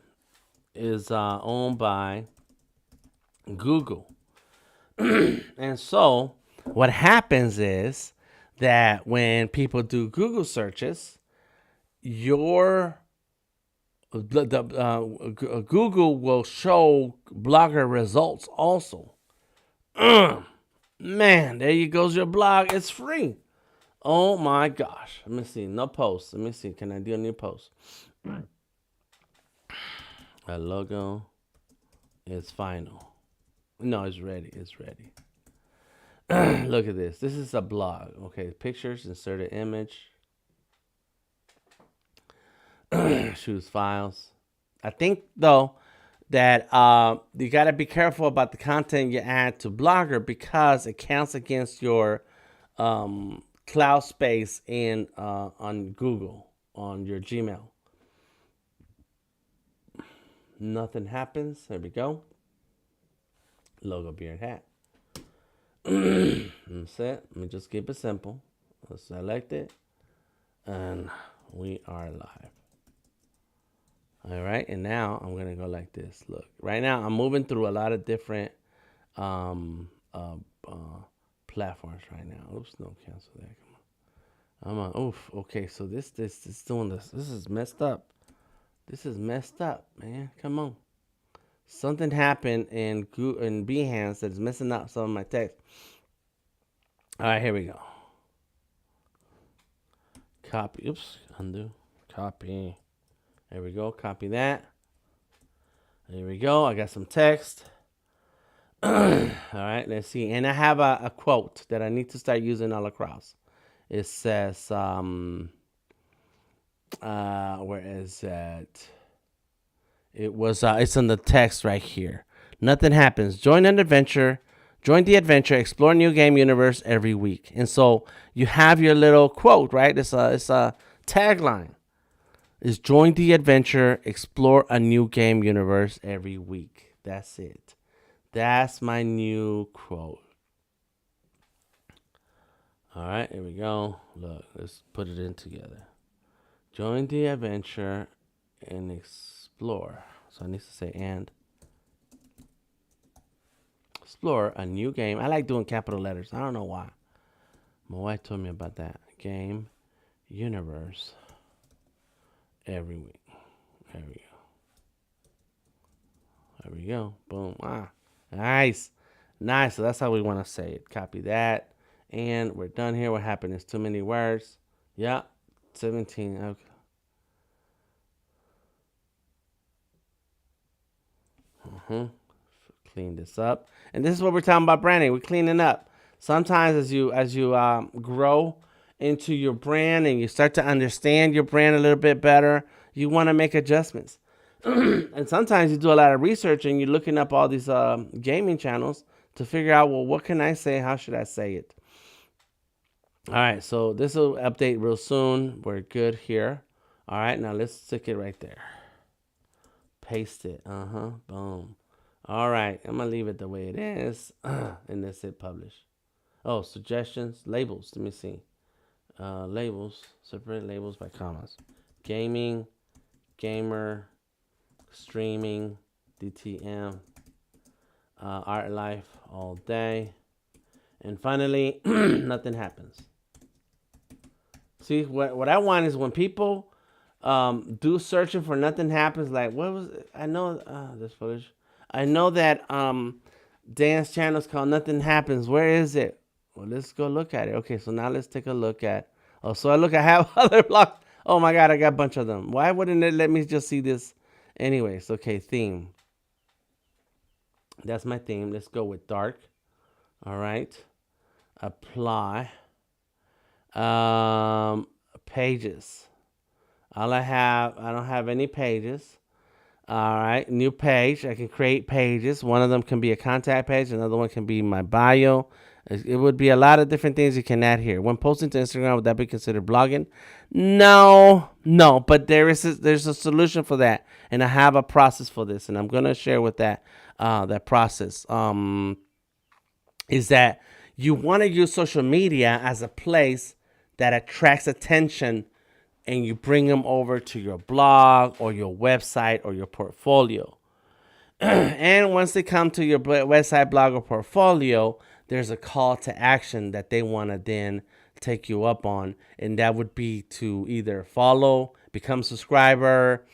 is owned by Google. And so what happens is that when people do Google searches, Google will show Blogger results also. Man, there you goes your blog. It's free. Oh my gosh. Let me see. No posts. Let me see. Can I do a new post? A logo is final. No, it's ready. It's ready. Look at this. This is a blog. Okay, pictures, insert an image. Choose files. I think, though, that you got to be careful about the content you add to Blogger because it counts against your cloud space on Google, on your Gmail. Nothing happens. There we go. Logo, beard, hat. That's it. Let me just keep it simple. Let's select it. And we are live. All right. And now I'm going to go like this. Look, right now I'm moving through a lot of different platforms right now. Oops, no, cancel that. Come on. Oof. Okay. So this is doing this. This is messed up. This is messed up, man. Come on. Something happened in Behance that's messing up some of my text. All right, here we go. Copy. Oops. Undo. Copy. There we go. Copy that. There we go. I got some text. All right, let's see. And I have a quote that I need to start using all across. It says, where is that? It was, it's in the text right here. Nothing happens. Join the adventure, explore new game universe every week. And so you have your little quote, right? It's a tagline. Is join the adventure, explore a new game universe every week. That's it. That's my new quote. All right, here we go. Look, let's put it in together. Join the adventure and explore. So I need to say and explore a new game. I like doing capital letters. I don't know why. My wife told me about that. Game universe every week. There we go. There we go. Boom. Ah, nice. Nice. So that's how we want to say it. Copy that. And we're done here. What happened is too many words. Yeah. 17. Okay. Clean this up. And this is what we're talking about branding. We're cleaning up. Sometimes as you grow into your brand and you start to understand your brand a little bit better, you want to make adjustments. And sometimes you do a lot of research and you're looking up all these gaming channels to figure out, well, what can I say? How should I say it? All right, so this will update real soon. We're good here. All right, now let's stick it right there. Paste it. Boom. All right, I'm gonna leave it the way it is, and let's hit publish. Oh, suggestions, labels. Let me see. Labels. Separate labels by commas. Gaming, gamer, streaming, DTM, art life all day, and finally, nothing happens. See, what I want is when people do searching for nothing happens. Like, what was it? I know this footage. I know that dance channel is called Nothing Happens. Where is it? Well, let's go look at it. Okay, so now let's take a look at. Oh, so I have other blocks. Oh my God, I got a bunch of them. Why wouldn't it let me just see this? Anyways, okay, theme. That's my theme. Let's go with dark. All right. Apply. Pages. I don't have any pages. All right, new page. I can create pages. One of them can be a contact page. Another one can be my bio. It would be a lot of different things you can add here. When posting to Instagram, would that be considered blogging? No, but there's a solution for that, and I have a process for this, and I'm gonna share with that process. Is that you want to use social media as a place that attracts attention and you bring them over to your blog or your website or your portfolio. And once they come to your website, blog, or portfolio, there's a call to action that they want to then take you up on. And that would be to either follow, become a subscriber,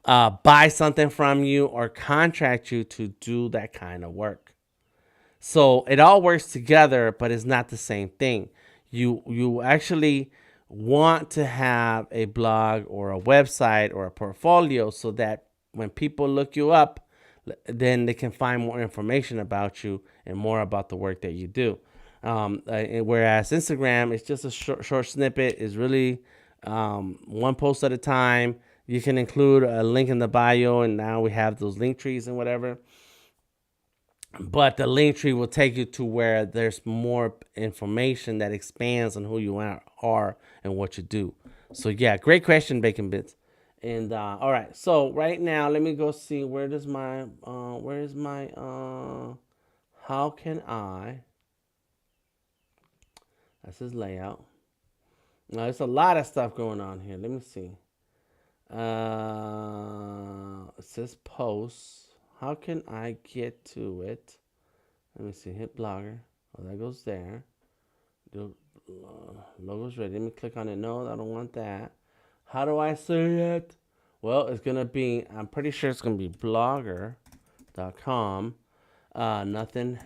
buy something from you, or contract you to do that kind of work. So it all works together, but it's not the same thing. You actually want to have a blog or a website or a portfolio so that when people look you up, then they can find more information about you and more about the work that you do. Whereas Instagram, it's just a short snippet. It's really one post at a time. You can include a link in the bio, and now we have those link trees and whatever. But the link tree will take you to where there's more information that expands on who you are and what you do. So yeah, great question, Bacon Bits. And all right, so right now let me go see where is my how can I? That's his layout. Now there's a lot of stuff going on here. Let me see. It says posts. How can I get to it? Let me see. Hit blogger. Oh, that goes there. The logo's ready. Let me click on it. No, I don't want that. How do I say it? Well, it's going to be, I'm pretty sure it's going to be blogger.com. Nothing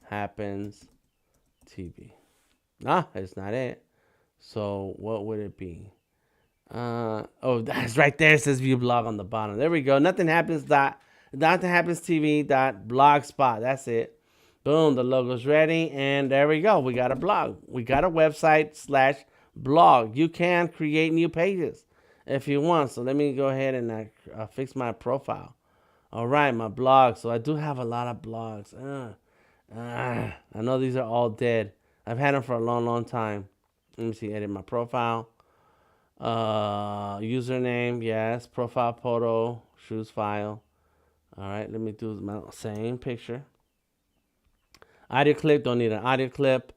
happens TV. Ah, it's not it. So what would it be? Oh, that's right there. It says view blog on the bottom. There we go. Nothing happens TV.blogspot. That's it. Boom, the logo's ready, and there we go. We got a blog. We got a website / blog. You can create new pages if you want. So let me go ahead and fix my profile. All right, my blog. So I do have a lot of blogs. I know these are all dead. I've had them for a long time. Let me see. Edit my profile. Username, yes. Profile photo. Choose file. All right, let me do my same picture. Audio clip, don't need an audio clip.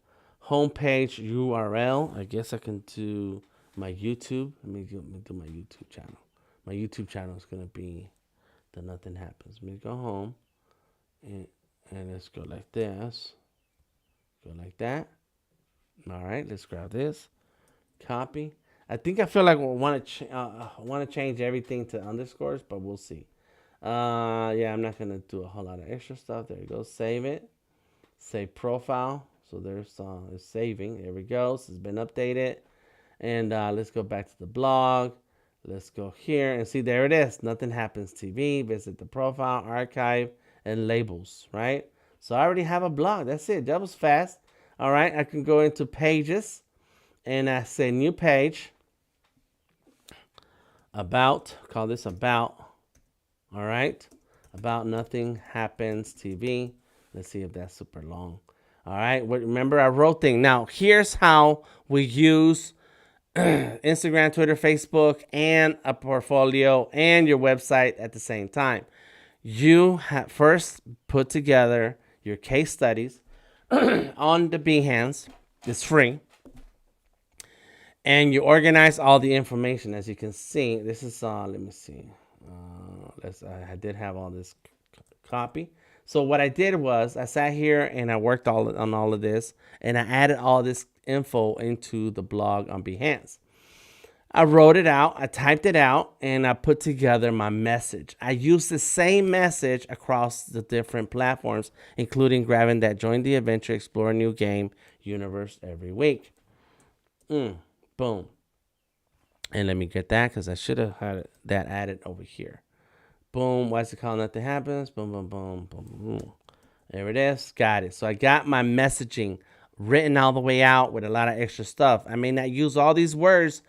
Homepage URL. I guess I can do my YouTube. Let me do my YouTube channel. My YouTube channel is gonna be the Nothing Happens. Let me go home and let's go like this. Go like that. All right, let's grab this. Copy. I think I feel like I want to change everything to underscores, but we'll see. Yeah, I'm not gonna do a whole lot of extra stuff. There you go. Save it. Save profile. So there's it's saving. There we go. So it's been updated. And let's go back to the blog. Let's go here and see. There it is. Nothing Happens TV. Visit the profile, archive, and labels. Right. So I already have a blog. That's it. That was fast. All right. I can go into pages, and I say new page. About. Call this about. All right. About Nothing Happens TV. Let's see if that's super long. All right. Remember, I wrote things. Now, here's how we use Instagram, Twitter, Facebook, and a portfolio and your website at the same time. You have first put together your case studies on the Behance. It's free. And you organize all the information. As you can see, this is, let me see. I did have all this copy. So what I did was I sat here and I worked on all of this, and I added all this info into the blog on Behance. I wrote it out, I typed it out, and I put together my message. I used the same message across the different platforms, including grabbing that Join the Adventure, Explore a New Game universe every week. Boom. And let me get that because I should have had that added over here. Boom. Why is it called Nothing Happens? Boom, boom, boom, boom, boom. There it is. Got it. So I got my messaging written all the way out with a lot of extra stuff. I may not use all these words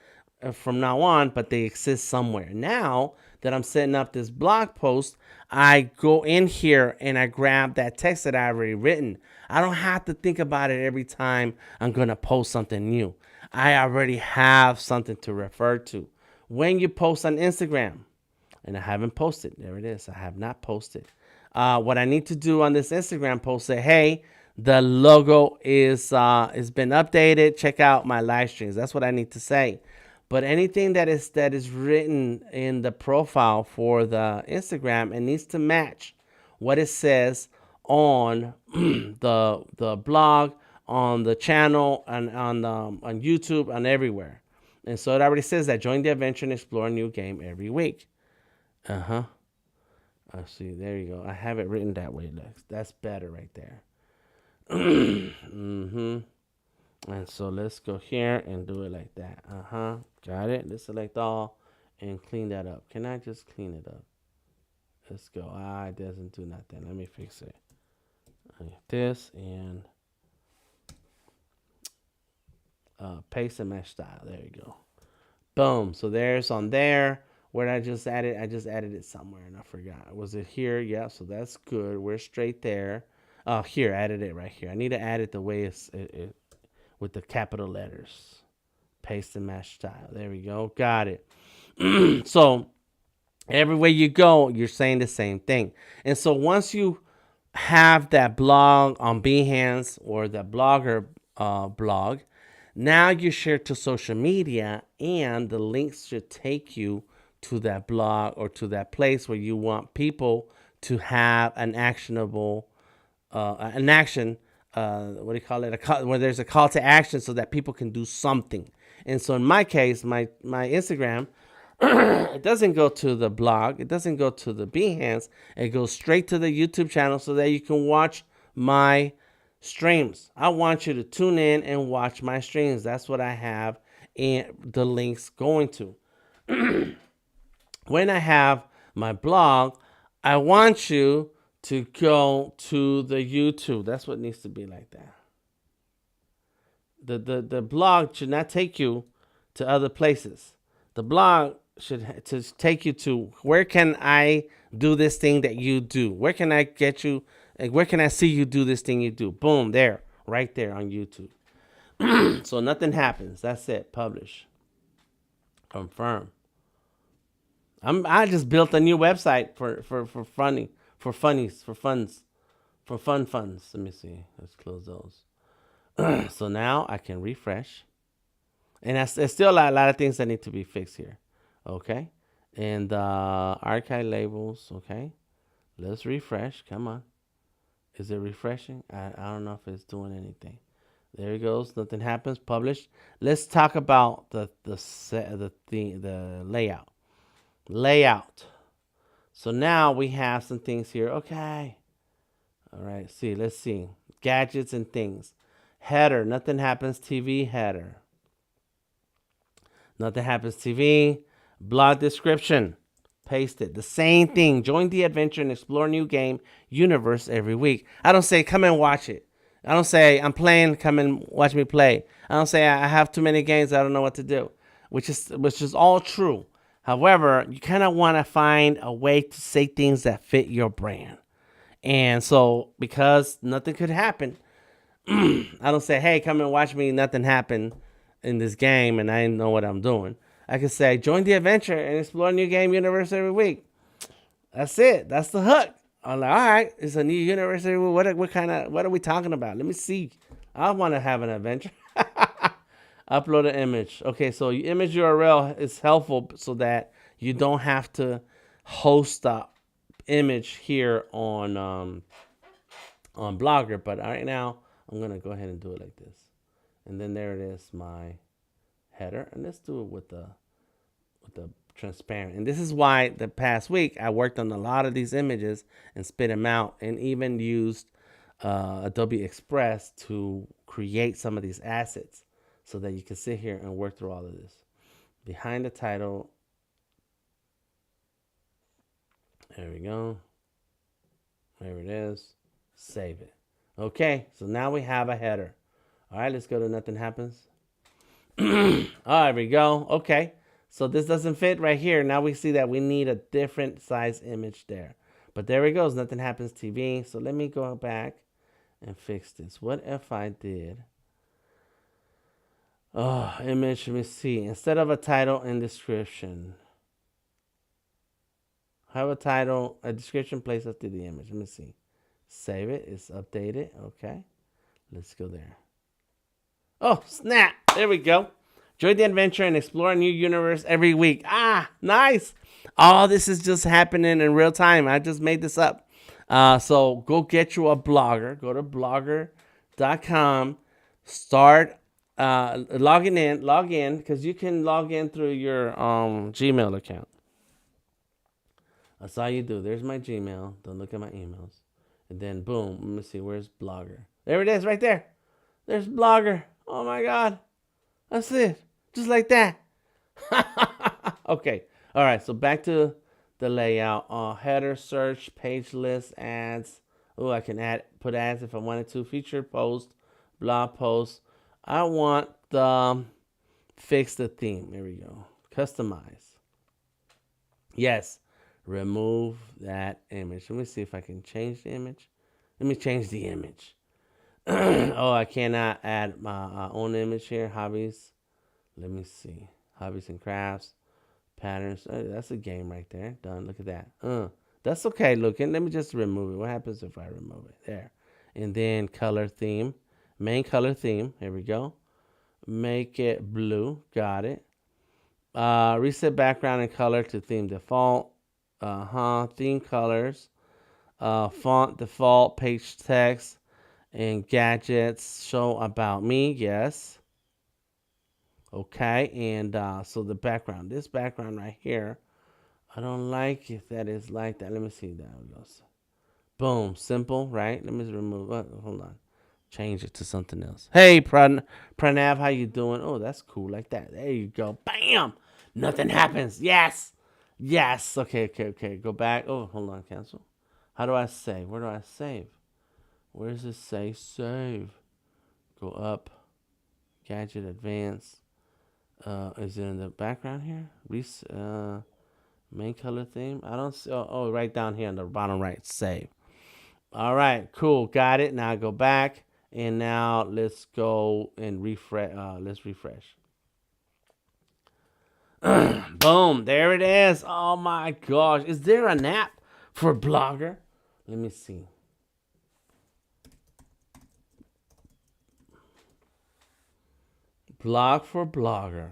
from now on, but they exist somewhere. Now that I'm setting up this blog post, I go in here and I grab that text that I already written. I don't have to think about it every time I'm going to post something new. I already have something to refer to. When you post on Instagram, and I haven't posted, there it is. I have not posted. What I need to do on this Instagram post, say, hey, the logo is been updated. Check out my live streams. That's what I need to say. But anything that is written in the profile for the Instagram, it needs to match what it says on the blog, on the channel, and on YouTube, and everywhere. And so it already says that join the adventure and explore a new game every week. I see. There you go. I have it written that way. That's better right there. And so let's go here and do it like that. Got it. Let's select all and clean that up. Can I just clean it up? Let's go. It doesn't do nothing. Let me fix it. Like this and paste and mesh style. There you go. Boom. So there's on there. Where I just added it somewhere and I forgot. Was it here? Yeah, so that's good. We're straight there. Here, added it right here. I need to add it the way it's with the capital letters. Paste and match style. There we go. Got it. So everywhere you go, you're saying the same thing. And so once you have that blog on Behance or the blogger blog, now you share to social media, and the links should take you to that blog or to that place where you want people to have an actionable, what do you call it? Where there's a call to action so that people can do something. And so in my case, my Instagram, it doesn't go to the blog. It doesn't go to the Behance. It goes straight to the YouTube channel so that you can watch my streams. I want you to tune in and watch my streams. That's what I have and the links going to. When I have my blog, I want you to go to the YouTube. That's what needs to be like that. The blog should not take you to other places. The blog should take you to where can I do this thing that you do? Where can I get you? Where can I see you do this thing you do? Boom, there, right there on YouTube. So nothing happens. That's it. Publish. Confirm. I just built a new website for for funnies, for funds, for fun funds. Let me see. Let's close those. So now I can refresh. And there's still a lot of things that need to be fixed here. Okay. And archive labels. Okay. Let's refresh. Come on. Is it refreshing? I don't know if it's doing anything. There it goes. Nothing happens. Published. Let's talk about the layout. Layout. So now we have some things here. Okay. All right. See. Let's see. Gadgets and things. Header. Nothing happens. TV header. Nothing happens. TV. Blog description. Paste it. The same thing. Join the adventure and explore a new game universe every week. I don't say come and watch it. I don't say I'm playing, come and watch me play. I don't say I have too many games, I don't know what to do. Which is all true. However, you kind of want to find a way to say things that fit your brand. And so because nothing could happen, I don't say, hey, come and watch me, nothing happened in this game and I didn't know what I'm doing. I can say, join the adventure and explore a new game universe every week. That's it. That's the hook. I'm like, all right, it's a new universe every week. What are we talking about? Let me see. I want to have an adventure. Upload an image. Okay, so image URL is helpful so that you don't have to host the image here on Blogger. But right now, I'm gonna go ahead and do it like this. And then there it is, my header, and let's do it with the transparent. And this is why the past week I worked on a lot of these images and spit them out, and even used Adobe Express to create some of these assets so that you can sit here and work through all of this. Behind the title, there we go. There it is. Save it. Okay, so now we have a header. All right, let's go to nothing happens. Oh, there we go. Okay. So this doesn't fit right here. Now we see that we need a different size image there. But there it goes. Nothing happens TV. So let me go back and fix this. What if I did? Oh, image. Let me see. Instead of a title and description, have a title, a description placed after the image. Let me see. Save it. It's updated. Okay. Let's go there. Oh, snap. There we go. Join the adventure and explore a new universe every week. Ah, nice. All this is just happening in real time. I just made this up. So go get you a blogger. Go to blogger.com. Start log in, because you can log in through your Gmail account. That's all you do. There's my Gmail. Don't look at my emails. And then boom. Let me see. Where's Blogger? There it is right there. There's Blogger. Oh my God. That's it. Just like that. Okay. All right. So back to the layout. Header, search, page list, ads. Oh, I can put ads if I wanted to. Featured post, blog post. I want the fix the theme. There we go. Customize. Yes. Remove that image. Let me see if I can change the image. Let me change the image. Oh, I cannot add my own image here. Hobbies. Let me see. Hobbies and crafts. Patterns. That's a game right there. Done. Look at that. That's okay looking. Let me just remove it. What happens if I remove it? There. And then color theme. Main color theme. Here we go. Make it blue. Got it. Reset background and color to theme default. Theme colors. Font default. Page text. And gadgets, show about me, yes. Okay, and so the background, this background right here, I don't like if that is like that. Let me see, that goes. Boom, simple, right? Let me remove, hold on. Change it to something else. Hey, Pranav, how you doing? Oh, that's cool, like that. There you go, bam! Nothing happens, yes! Yes, okay, go back. Oh, hold on, cancel. How do I save? Where do I save? Where does it say save? Go up. Gadget advance. Is it in the background here? Main color theme. I don't see. Oh, right down here on the bottom right. Save. All right, cool. Got it. Now go back. And now let's go and refresh. Let's refresh. Boom. There it is. Oh my gosh. Is there an app for Blogger? Let me see. Blog for Blogger.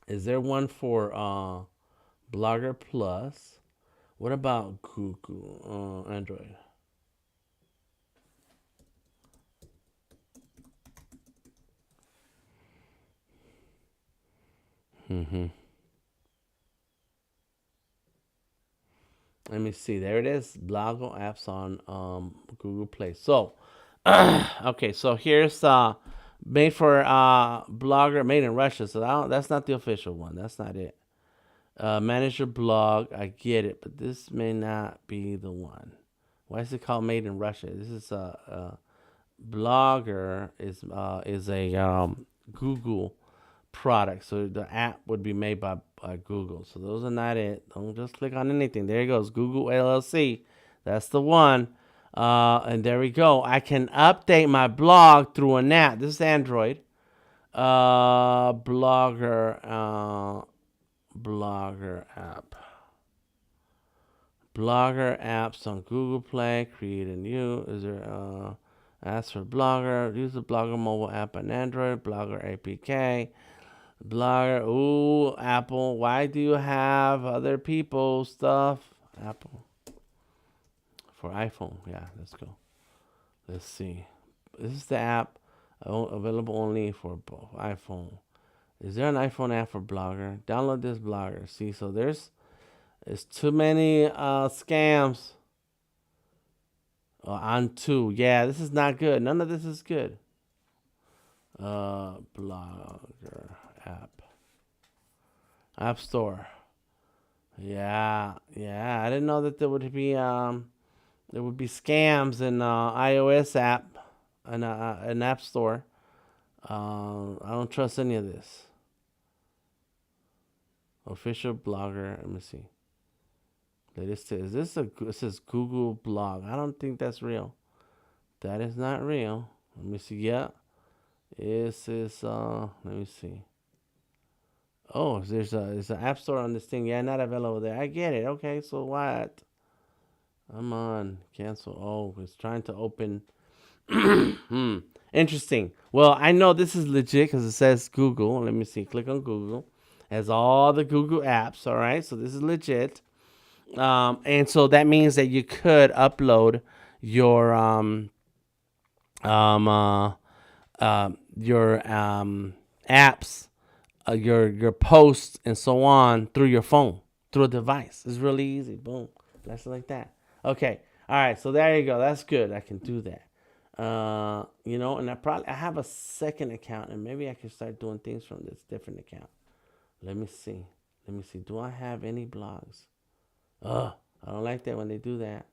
Is there one for Blogger Plus? What about Google Android? Mm-hmm. Let me see. There it is. Blogger apps on Google Play. So, okay. So here's made for Blogger, made in Russia. So that's not the official one. That's not it. Manage your blog. I get it, but this may not be the one. Why is it called Made in Russia? This is a Blogger is a Google product. So the app would be made by Google. So those are not it. Don't just click on anything. There it goes. Google LLC. That's the one. And there we go. I can update my blog through an app. This is Android. Blogger app. Blogger apps on Google Play. Create a new. Is there ask for Blogger? Use the Blogger mobile app on Android. Blogger APK. Blogger. Ooh, Apple. Why do you have other people's stuff? Apple. For iPhone. Yeah, let's go. Let's see. This is the app available only for iPhone. Is there an iPhone app for Blogger? Download this Blogger. See, so there's too many scams on two. Yeah, this is not good. None of this is good. Blogger app store. Yeah, yeah. I didn't know that there would be scams in iOS app and an app store. I don't trust any of this. Official Blogger. Let me see. Is this it says Google blog? I don't think that's real. That is not real. Let me see. Yeah. This is let me see. Oh, there's an app store on this thing. Yeah, not available there. I get it. Okay, so what? Come on, cancel. Oh, it's trying to open. Interesting. Well, I know this is legit because it says Google. Let me see. Click on Google. It has all the Google apps. All right, so this is legit. And so that means that you could upload your um, uh, apps, your posts, and so on through your phone, through a device. It's really easy. Boom, that's like that. Okay, all right. So there you go. That's good. I can do that. And I have a second account, and maybe I can start doing things from this different account. Let me see. Do I have any blogs? Ugh, I don't like that when they do that.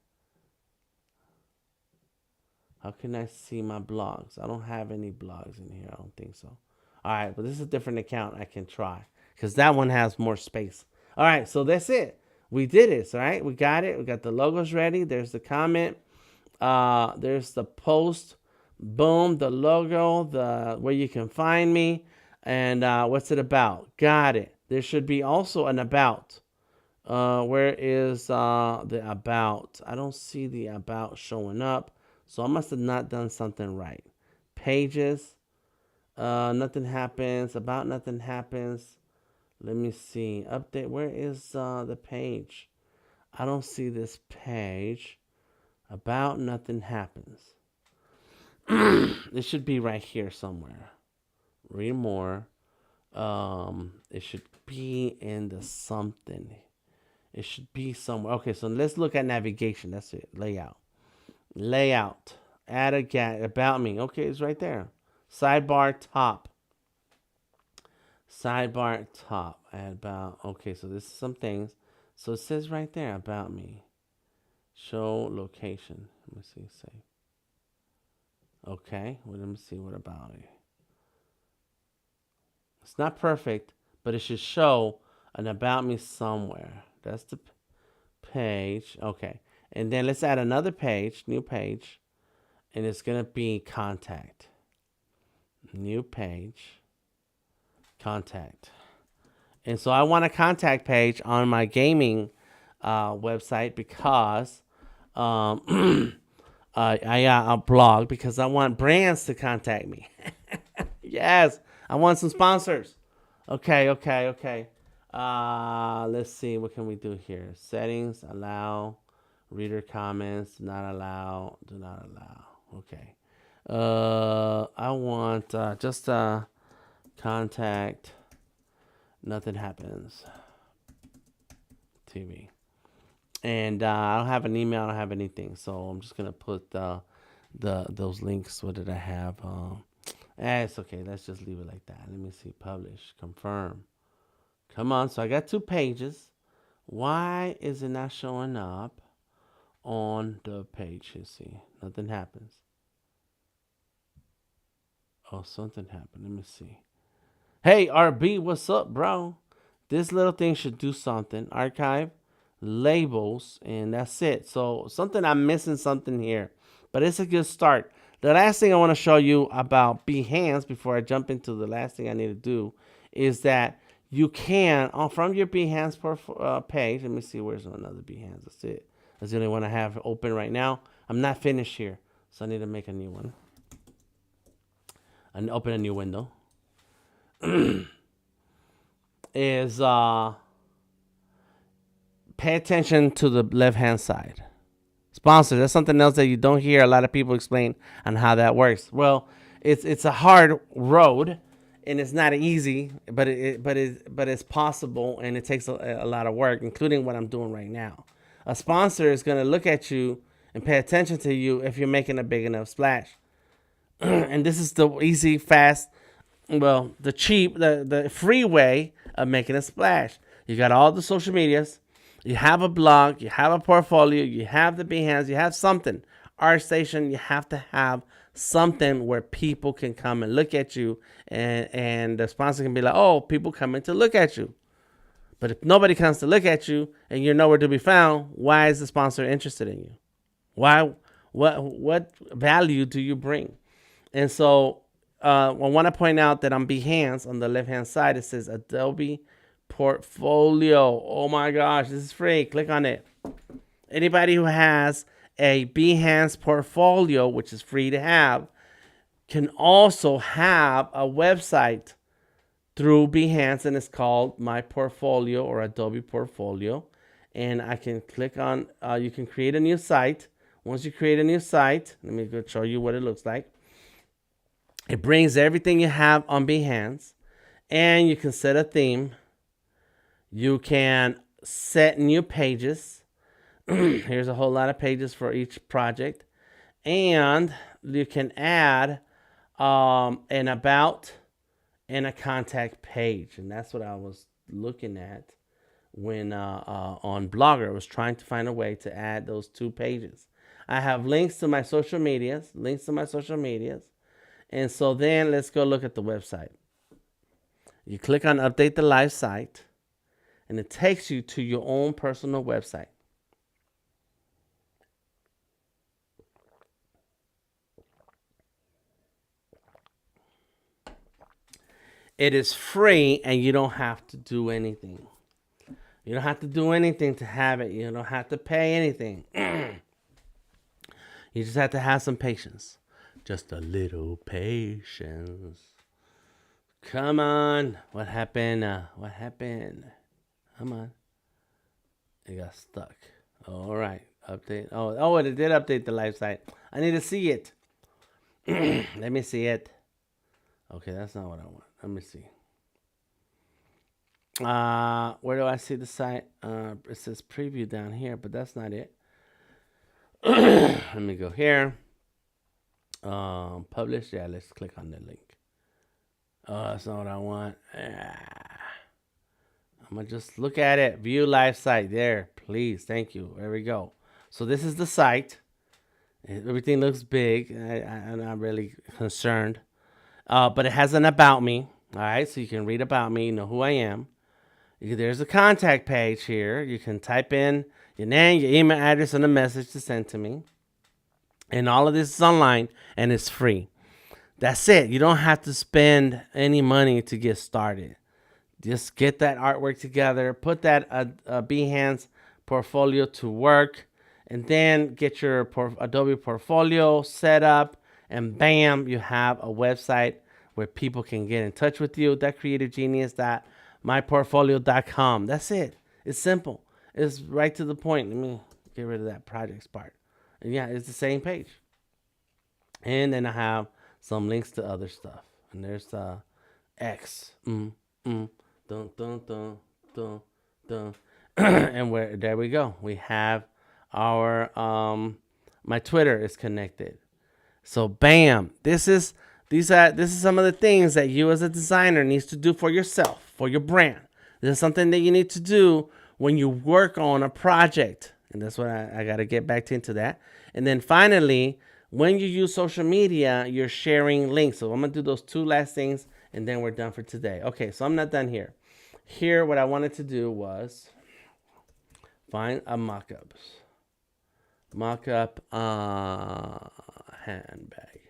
How can I see my blogs? I don't have any blogs in here. I don't think so. All right, but this is a different account I can try because that one has more space. All right, so that's it. We did it. All right, we got it. We got the logos ready. There's the comment. There's the post. Boom, the logo, the where you can find me, and what's it about? Got it. There should be also an about. Where is the about? I don't see the about showing up. So I must have not done something right. Pages, nothing happens. About nothing happens. Let me see. Update. Where is the page? I don't see this page. About nothing happens. It should be right here somewhere. Read more. It should be in the something. It should be somewhere. Okay, so let's look at navigation. That's it. Layout. Add a get about me. Okay, it's right there. Sidebar top. Add about. Okay, so this is some things. So it says right there about me. Show location. Let me see. Save. Okay. Well, let me see. What about it? It's not perfect, but it should show an about me somewhere. That's the page. Okay. And then let's add another page, new page, and it's going to be contact. New page, contact. And so I want a contact page on my gaming website because I blog because I want brands to contact me. Yes, I want some sponsors. Okay. Let's see. What can we do here? Settings, allow, reader comments, do not allow, do not allow. Okay. I want just contact. Nothing happens. TV. And I don't have an email. I don't have anything. So I'm just gonna put those links. What did I have? It's okay. Let's just leave it like that. Let me see. Publish. Confirm. Come on. So I got 2 pages. Why is it not showing up on the page? You see, nothing happens. Oh, something happened. Let me see. Hey, RB, what's up, bro? This little thing should do something. Archive, labels, and that's it. So I'm missing something here, but it's a good start. The last thing I want to show you about Behance before I jump into the last thing I need to do is that you can, from your Behance page, let me see, where's another Behance? That's it. That's the only one I have open right now. I'm not finished here, so I need to make a new one and open a new window. Is pay attention to the left-hand side. Sponsors, that's something else that you don't hear a lot of people explain on how that works. Well, it's a hard road, and it's not easy, but it's possible, and it takes a lot of work, including what I'm doing right now. A sponsor is going to look at you and pay attention to you if you're making a big enough splash. And this is the easy, fast, the cheap, the free way of making a splash. You got all the social medias. You have a blog, you have a portfolio, you have the Behance, you have something. ArtStation, you have to have something where people can come and look at you, and the sponsor can be like, oh, people coming to look at you. But if nobody comes to look at you and you're nowhere to be found, why is the sponsor interested in you? Why? What value do you bring? And so I want to point out that on Behance, on the left-hand side, it says Adobe Portfolio. Oh my gosh, this is free. Click on it. Anybody who has a Behance portfolio, which is free to have, can also have a website through Behance, and it's called My Portfolio or Adobe Portfolio. And I can click on, you can create a new site. Once you create a new site, let me go show you what it looks like. It brings everything you have on Behance, and you can set a theme. You can set new pages. Here's a whole lot of pages for each project. And you can add an about and a contact page. And that's what I was looking at when on Blogger. I was trying to find a way to add those 2 pages. I have links to my social medias. And so then let's go look at the website. You click on Update the Live Site, and it takes you to your own personal website. It is free, and you don't have to do anything. You don't have to do anything to have it. You don't have to pay anything. You just have to have some patience. Just a little patience. Come on. What happened? Come on. It got stuck. All right. Update. Oh, it did update the live site. I need to see it. Let me see it. Okay, that's not what I want. Let me see. Where do I see the site? It says preview down here, but that's not it. Let me go here. Publish. Yeah, let's click on the link. Oh, that's not what I want. I'm gonna just look at it. View live site. There, please. Thank you. There we go. So this is the site. Everything looks big. I'm not really concerned. But it has an about me. All right, so you can read about me. You know who I am. There's a contact page here. You can type in your name, your email address, and a message to send to me. And all of this is online, and it's free. That's it. You don't have to spend any money to get started. Just get that artwork together. Put that Behance portfolio to work, and then get your Adobe portfolio set up, and bam, you have a website where people can get in touch with you. That creativegenius.myportfolio.com. That's it. It's simple. It's right to the point. Let me get rid of that projects part. And yeah, it's the same page. And then I have some links to other stuff. And there's X. Dun, dun, dun, dun, dun. And there we go. We have our my Twitter is connected. So bam, this is some of the things that you as a designer needs to do for yourself, for your brand. This is something that you need to do when you work on a project. And that's what I got to get back into that. And then finally, when you use social media, you're sharing links. So I'm going to do those two last things, and then we're done for today. Okay, so I'm not done here. Here, what I wanted to do was find a mock-up handbag.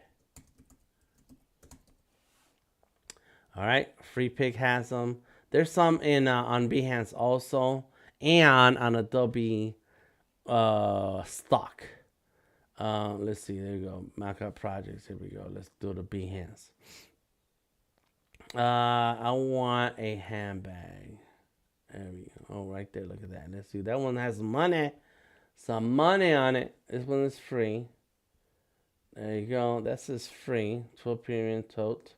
All right, Free Pick has them. There's some in on Behance also, and on Adobe stock. Let's see. There you go. Mock-up projects. Here we go. Let's do the Behance. I want a handbag. There we go. Oh, right there. Look at that. Let's see. That one has money. Some money on it. This one is free. There you go. This is free. 12 premium tote.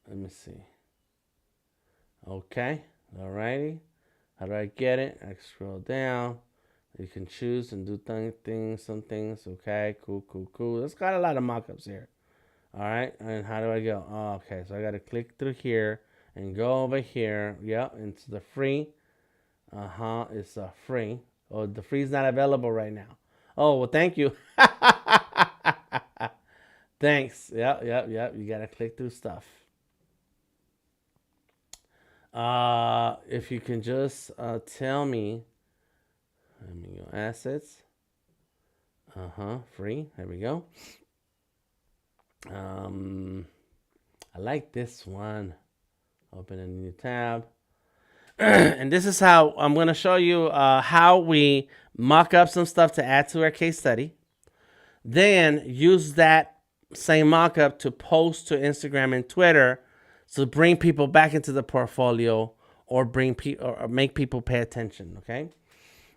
Let me see. Okay. Alrighty. How do I get it? I scroll down. You can choose and do some things. Okay. Cool. It's got a lot of mock-ups here. All right. And how do I go? Oh, okay. So I got to click through here and go over here. Yep. Into the free. It's free. Oh, the free is not available right now. Oh, well, thank you. Thanks. Yep. You got to click through stuff. If you can just tell me. Let me go. Assets. Free. There we go. I like this one. Open a new tab. And this is how I'm going to show you how we mock up some stuff to add to our case study. Then use that same mock-up to post to Instagram and Twitter to bring people back into the portfolio or or make people pay attention, okay?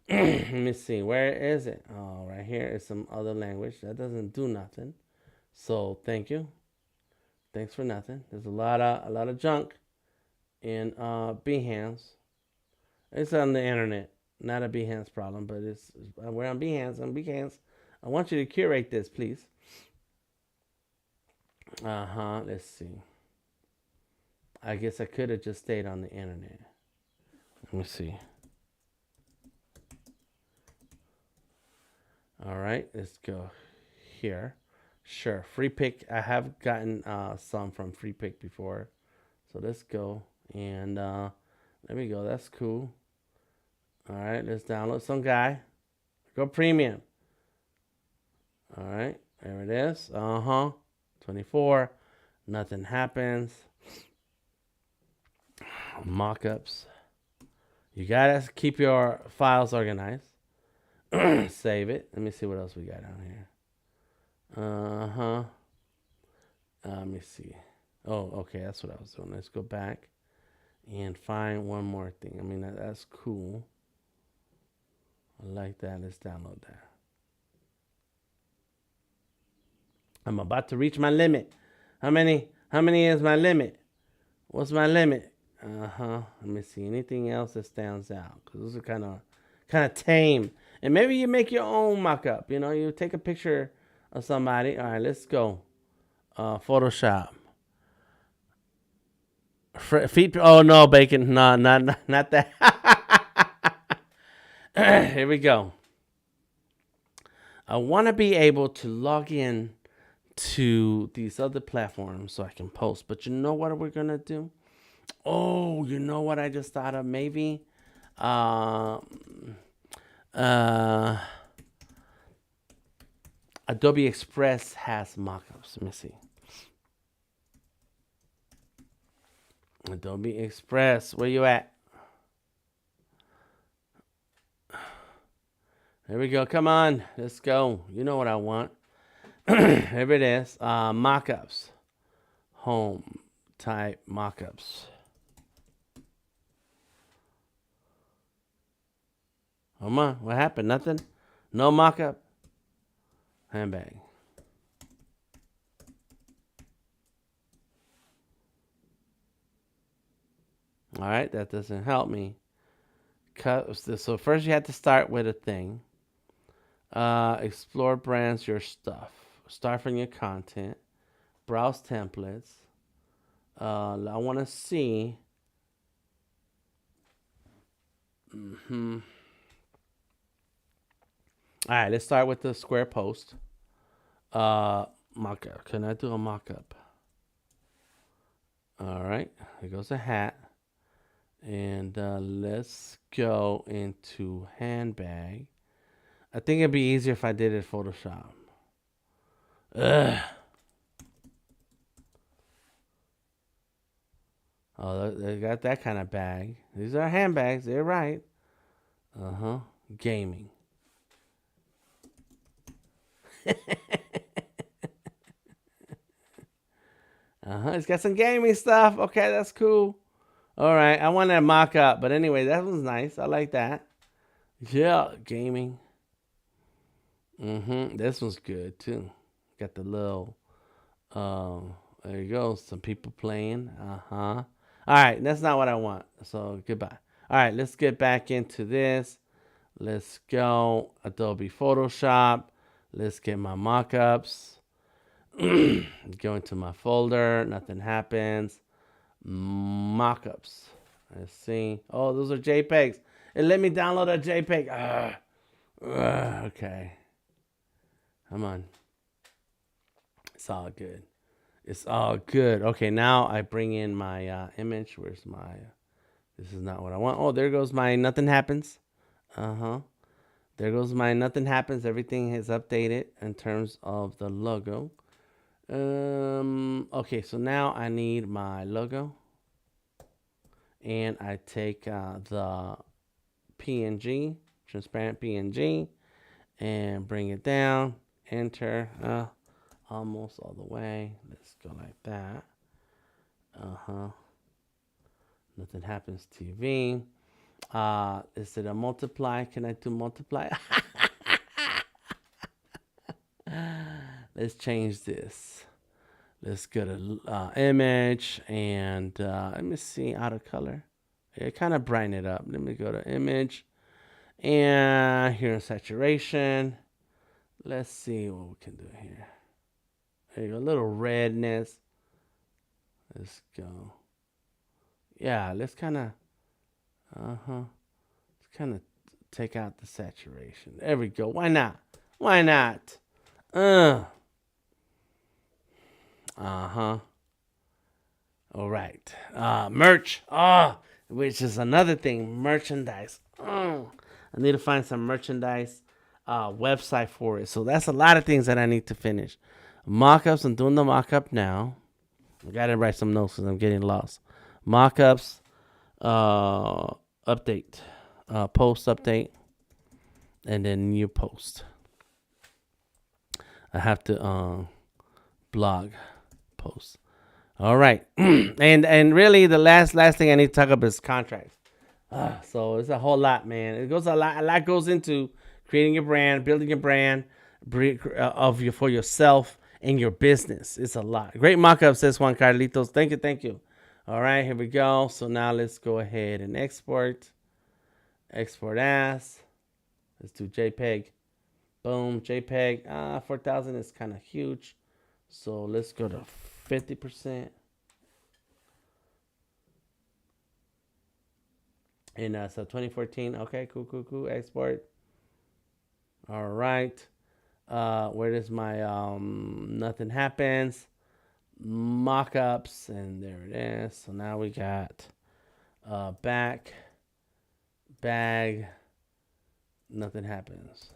Let me see. Where is it? Oh, right here is some other language. That doesn't do nothing. So thank you. Thanks for nothing. There's a lot of junk in Behance. It's on the internet, not a Behance problem, but we're on Behance. I want you to curate this, please. Let's see. I guess I could have just stayed on the internet. Let me see. All right, let's go here. Sure, Free Pick. I have gotten some from Free Pick before. So let's go. And there we go. That's cool. All right, let's download some guy. Go premium. All right, there it is. 24. Nothing happens. Mockups. You gotta keep your files organized. Save it. Let me see what else we got down here. Let me see. Oh, okay, that's what I was doing. Let's go back and find one more thing. I mean, that's cool. I like that. Let's download that. I'm about to reach my limit. How many is my limit? What's my limit? Let me see. Anything else that stands out? Because those are kind of tame. And maybe you make your own mock-up. You know, you take a picture of somebody. All right, let's go. Photoshop. Feet. Oh no, bacon. No, not that. Here we go. I want to be able to log in to these other platforms so I can post. But you know what we're gonna do? Oh, you know what I just thought of? Maybe Adobe Express has mockups. Let me see. Adobe Express, where you at? Here we go. Come on. Let's go. You know what I want. Here it is. Mockups. Home. Type mockups. Come on. What happened? Nothing? No mockup? Handbag. All right. That doesn't help me. So first you have to start with a thing. Explore brands, your stuff. Start from your content. Browse templates. I want to see. All right, let's start with the square post. Mockup. Can I do a mockup? All right, here goes a hat. And let's go into handbag. I think it'd be easier if I did it in Photoshop. Ugh. Oh, they got that kind of bag. These are handbags. They're right. Gaming. It's got some gaming stuff. Okay, that's cool. All right, I want that mock up. But anyway, that was nice. I like that. Yeah, gaming. This one's good too. Got the little there you go. Some people playing. All right, that's not what I want. So goodbye. All right, let's get back into this. Let's go Adobe Photoshop. Let's get my mockups. Go into my folder. Nothing happens. Mockups. Let's see. Oh, those are JPEGs. It let me download a JPEG. Okay. Come on. It's all good. It's all good. Okay, now I bring in my image. Where's my... This is not what I want. Oh, there goes my nothing happens. There goes my nothing happens. Everything is updated in terms of the logo. Okay, so now I need my logo. And I take the PNG, transparent PNG, and bring it down. Enter. Almost all the way. Let's go like that. Nothing happens TV. Is it a multiply? Can I do multiply? Let's change this. Let's go to image and let me see, out of color. It kind of brighten it up. Let me go to image and here in saturation. Let's see what we can do here. There you go, a little redness. Let's go. Yeah, let's kind of, let's kind of take out the saturation. There we go. Why not? Why not? All right. Merch. Which is another thing. Merchandise. I need to find some merchandise website for it. So that's a lot of things that I need to finish. Mockups. I'm doing the mockup now. I gotta write some notes because I'm getting lost. Mockups. Update. Post update. And then new post. I have to blog post. All right. and really the last thing I need to talk about is contracts. So it's a whole lot, man. It goes a lot goes into creating your brand, building your brand for yourself and your business. It's a lot. Great mock-up, says Juan Carlitos. Thank you. All right, here we go. So now let's go ahead and export. Export as. Let's do JPEG. Boom, JPEG. 4,000 is kind of huge. So let's go to 50%. And so 2014. Okay, cool. Export. All right. Where does my nothing happens? Mockups, and there it is. So now we got back, bag, nothing happens.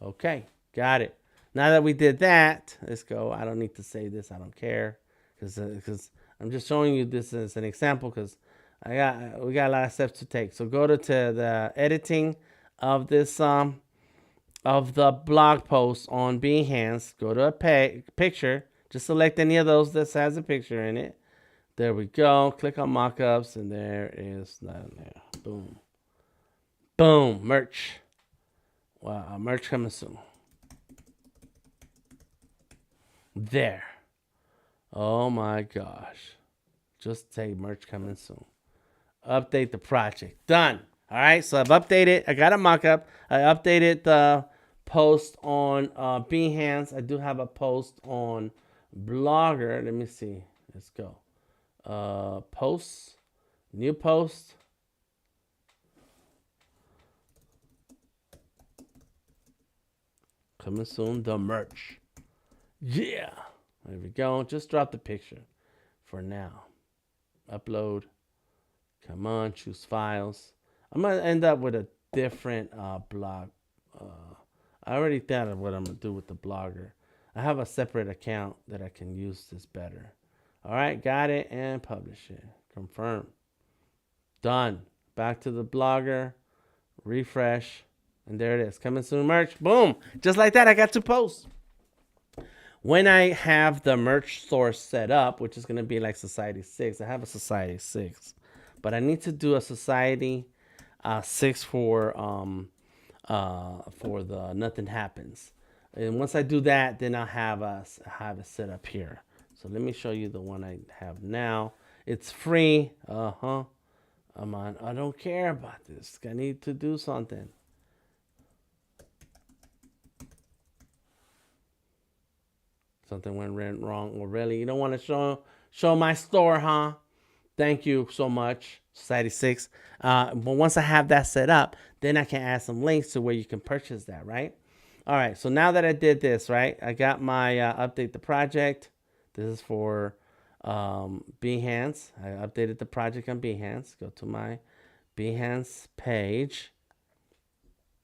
Okay, got it. Now that we did that, let's go. I don't need to say this. I don't care because I'm just showing you this as an example because we got a lot of steps to take. So go to the editing, of this of the blog post on Behance. Go to a picture. Just select any of those that has a picture in it. There we go. Click on mockups, and there is nothing there. Boom. Boom. Merch. Wow, merch coming soon. There. Oh my gosh. Just say merch coming soon. Update the project. Done. All right, so I've updated. I got a mock-up. I updated the post on Behance. I do have a post on Blogger. Let me see. Let's go. Posts. New post. Coming soon. The merch. Yeah. There we go. Just drop the picture for now. Upload. Come on. Choose files. I'm going to end up with a different blog. I already thought of what I'm going to do with the blogger. I have a separate account that I can use this better. All right, got it, and publish it. Confirm. Done. Back to the blogger. Refresh. And there it is. Coming soon merch. Boom. Just like that, I got 2 posts. When I have the merch source set up, which is going to be like Society 6. I have a Society 6. But I need to do a Society 6 for the Nothing Happens. And once I do that, then I'll have it set up here. So let me show you the one I have now. It's free. I'm on. I don't care about this. I need to do something. Something went wrong. Well, really, you don't want to show my store, huh? Thank you so much, Society 6. But once I have that set up, then I can add some links to where you can purchase that, right? All right, so now that I did this, right, I got my update the project. This is for Behance. I updated the project on Behance. Go to my Behance page.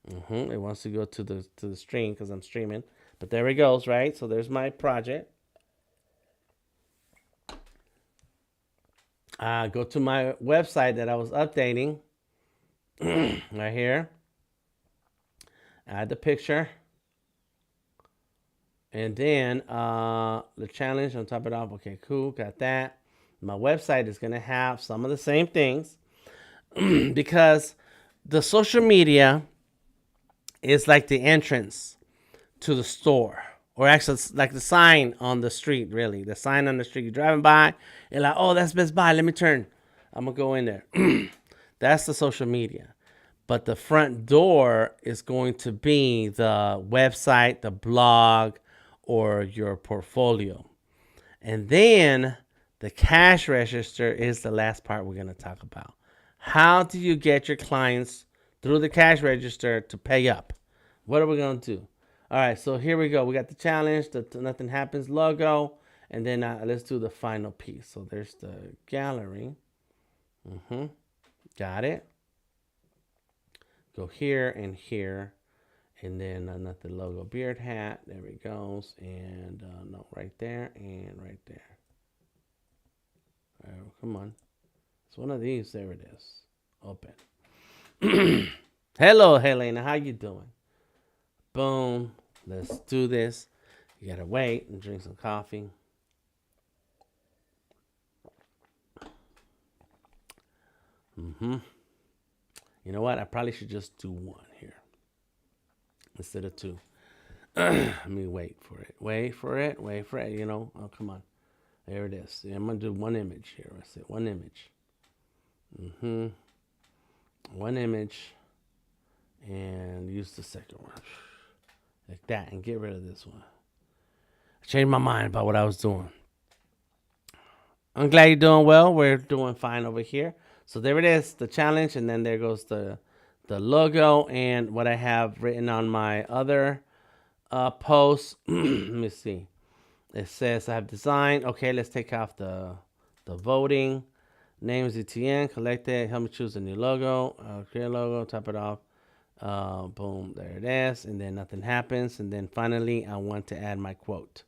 It wants to go to the stream because I'm streaming. But there it goes, right? So there's my project. Go to my website that I was updating. Right here. Add the picture. And then the challenge on top of it off. Okay, cool. Got that. My website is going to have some of the same things because the social media is like the entrance to the store. Or actually, it's like the sign on the street, really. The sign on the street. You're driving by, you're like, oh, that's Best Buy. Let me turn. I'm going to go in there. That's the social media. But the front door is going to be the website, the blog, or your portfolio. And then the cash register is the last part we're going to talk about. How do you get your clients through the cash register to pay up? What are we going to do? All right, so here we go. We got the challenge, the Nothing Happens logo, and then let's do the final piece. So there's the gallery. Got it. Go here and here, and then Nothing logo beard hat. There we goes, and no, right there and right there. All right, come on. It's one of these. There it is. Open. Hello, Helena. How you doing? Boom. Let's do this. You gotta wait and drink some coffee. You know what? I probably should just do one here instead of 2. Let me wait for it. Wait for it. Wait for it. You know. Oh, come on. There it is. See, I'm gonna do one image here. I said one image. One image, and use the second one. Like that, and get rid of this one. I changed my mind about what I was doing. I'm glad you're doing well. We're doing fine over here. So there it is, the challenge, and then there goes the logo and what I have written on my other post. Let me see. It says I have designed. Okay, let's take off the voting. Name is ETN. Collect it. Help me choose a new logo. Create a logo. Type it off. Boom, there it is, and then Nothing Happens, and then finally I want to add my quote.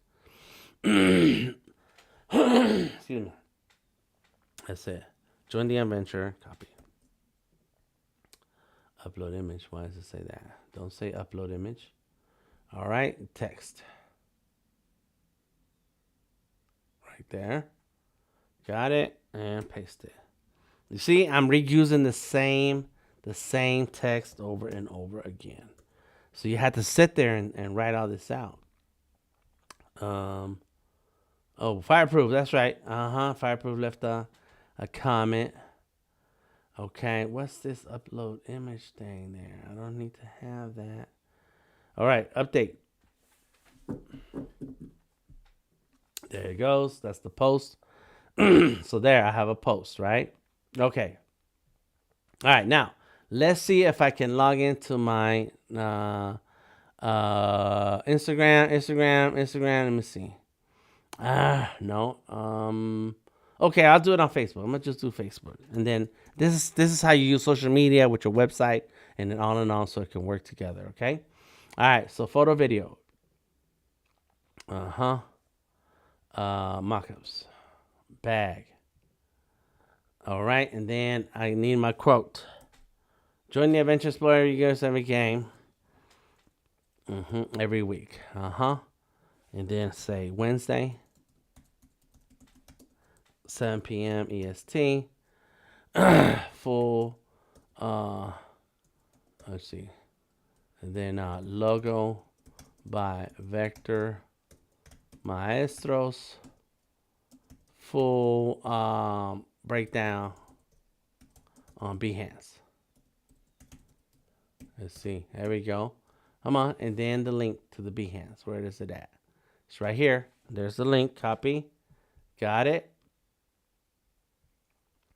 Excuse me. That's it. Join the adventure. Copy. Upload image. Why does it say that? Don't say upload image. All right, text. Right there. Got it, and paste it. You see, I'm reusing the same text over and over again. So you had to sit there and write all this out. Oh, Fireproof, that's right. Fireproof left a comment. Okay, what's this upload image thing there? I don't need to have that. All right, update. There it goes. That's the post. So there, I have a post, right? Okay. All right, now let's see if I can log into my Instagram. Let me see. No. Okay, I'll do it on Facebook. I'm gonna just do Facebook, and then this is how you use social media with your website, and then on and on, so it can work together. Okay. All right. So photo, video. Mockups. Bag. All right, and then I need my quote. Join the Adventure Explorer. You guys every game. Every week. And then say Wednesday, 7 p.m. EST. Full. Let's see. And then logo by Vector Maestros. Full breakdown on Behance. Let's see. There we go. Come on. And then the link to the Behance. Where is it at? It's right here. There's the link. Copy. Got it.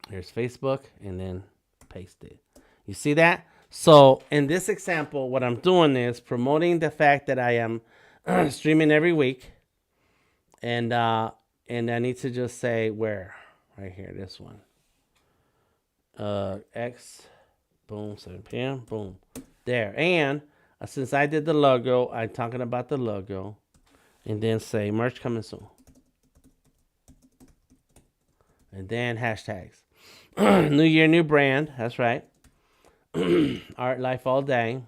Here's Facebook. And then paste it. You see that? So in this example, what I'm doing is promoting the fact that I am streaming every week. And I need to just say where. Right here. This one. X. Boom. 7 p.m. Boom. There. And since I did the logo, I'm talking about the logo. And then say merch coming soon. And then hashtags. New year, new brand. That's right. Art, life, all day.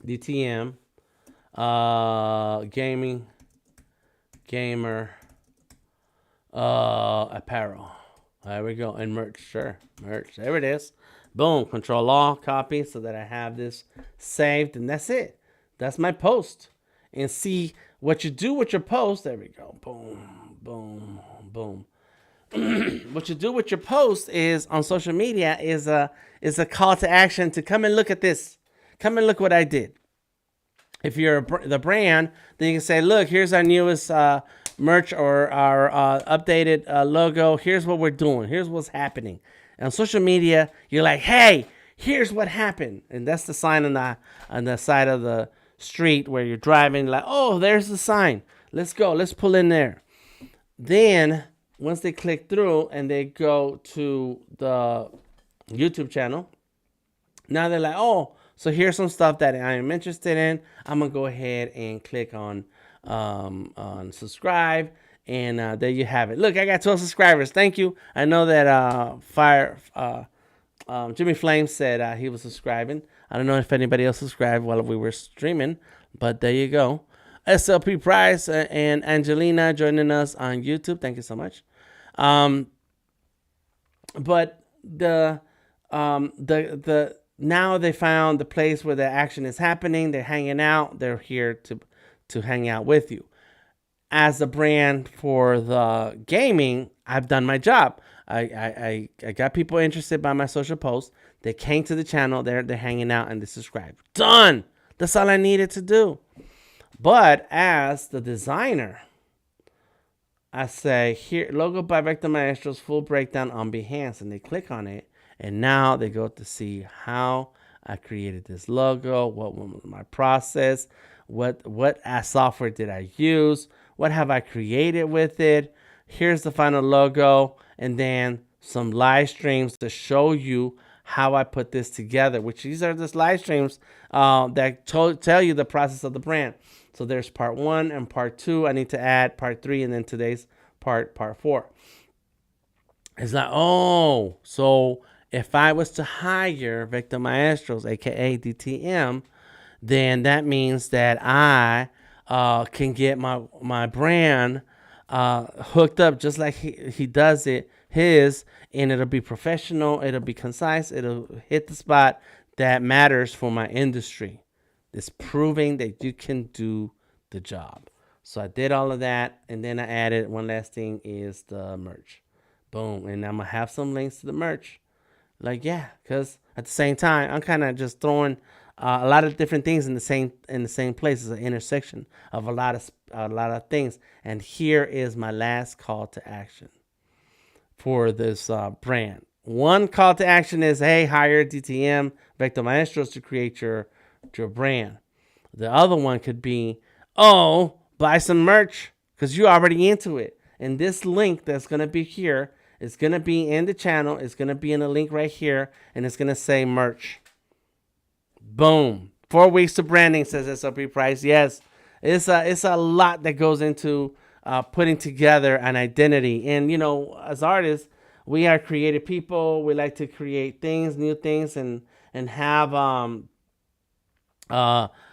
DTM. Gaming. Gamer. Apparel. There we go. And merch. Sure. Merch. There it is. Boom. Control all. Copy so that I have this saved. And that's it. That's my post. And see what you do with your post. There we go. Boom. Boom. Boom. What you do with your post is on social media is a call to action to come and look at this. Come and look what I did. If you're the brand, then you can say, look, here's our newest merch or our updated logo. Here's what we're doing. Here's what's happening. And on social media, you're like, hey, here's what happened. And that's the sign on the side of the street where you're driving. Like, oh, there's the sign. Let's go. Let's pull in there. Then once they click through and they go to the YouTube channel, now they're like, oh, so here's some stuff that I am interested in. I'm gonna go ahead and click on subscribe, and there you have it. Look, I got 12 subscribers. Thank you. I know that Jimmy Flames said he was subscribing. I don't know if anybody else subscribed while we were streaming, but there you go. SLP Price and Angelina joining us on YouTube. Thank you so much. But the now they found the place where the action is happening. They're hanging out. They're here to hang out with you. As a brand for the gaming, I've done my job. I got people interested by my social posts. They came to the channel. They're hanging out and they subscribed. Done. That's all I needed to do. But as the designer, I say here, logo by Vector Maestros, full breakdown on Behance, and they click on it, and now they go to see how I created this logo, what was my process, what software did I use, what have I created with it. Here's the final logo, and then some live streams to show you how I put this together, which these are just live streams that tell you the process of the brand. So there's part 1 and part 2. I need to add part 3, and then today's part 4. It's like, oh, so If I was to hire Vector Maestros, aka DTM, then that means that I can get my brand hooked up just like he does it his, and it'll be professional, it'll be concise, it'll hit the spot that matters for my industry. It's proving that you can do the job. So I did all of that, and then I added one last thing is the merch. Boom, and I'm gonna have some links to the merch. Like, yeah, because at the same time, I'm kind of just throwing a lot of different things in the same place. It's an intersection of a lot of things. And here is my last call to action for this brand. One call to action is, hey, hire DTM Vector Maestros to create your brand. The other one could be, oh, buy some merch because you're already into it. And this link that's going to be here is going to be in the channel. It's going to be in a link right here, and it's going to say merch. Boom. 4 weeks to branding, says SOP Price. Yes, it's a lot that goes into putting together an identity. And, you know, as artists, we are creative people. We like to create things, new things, and have an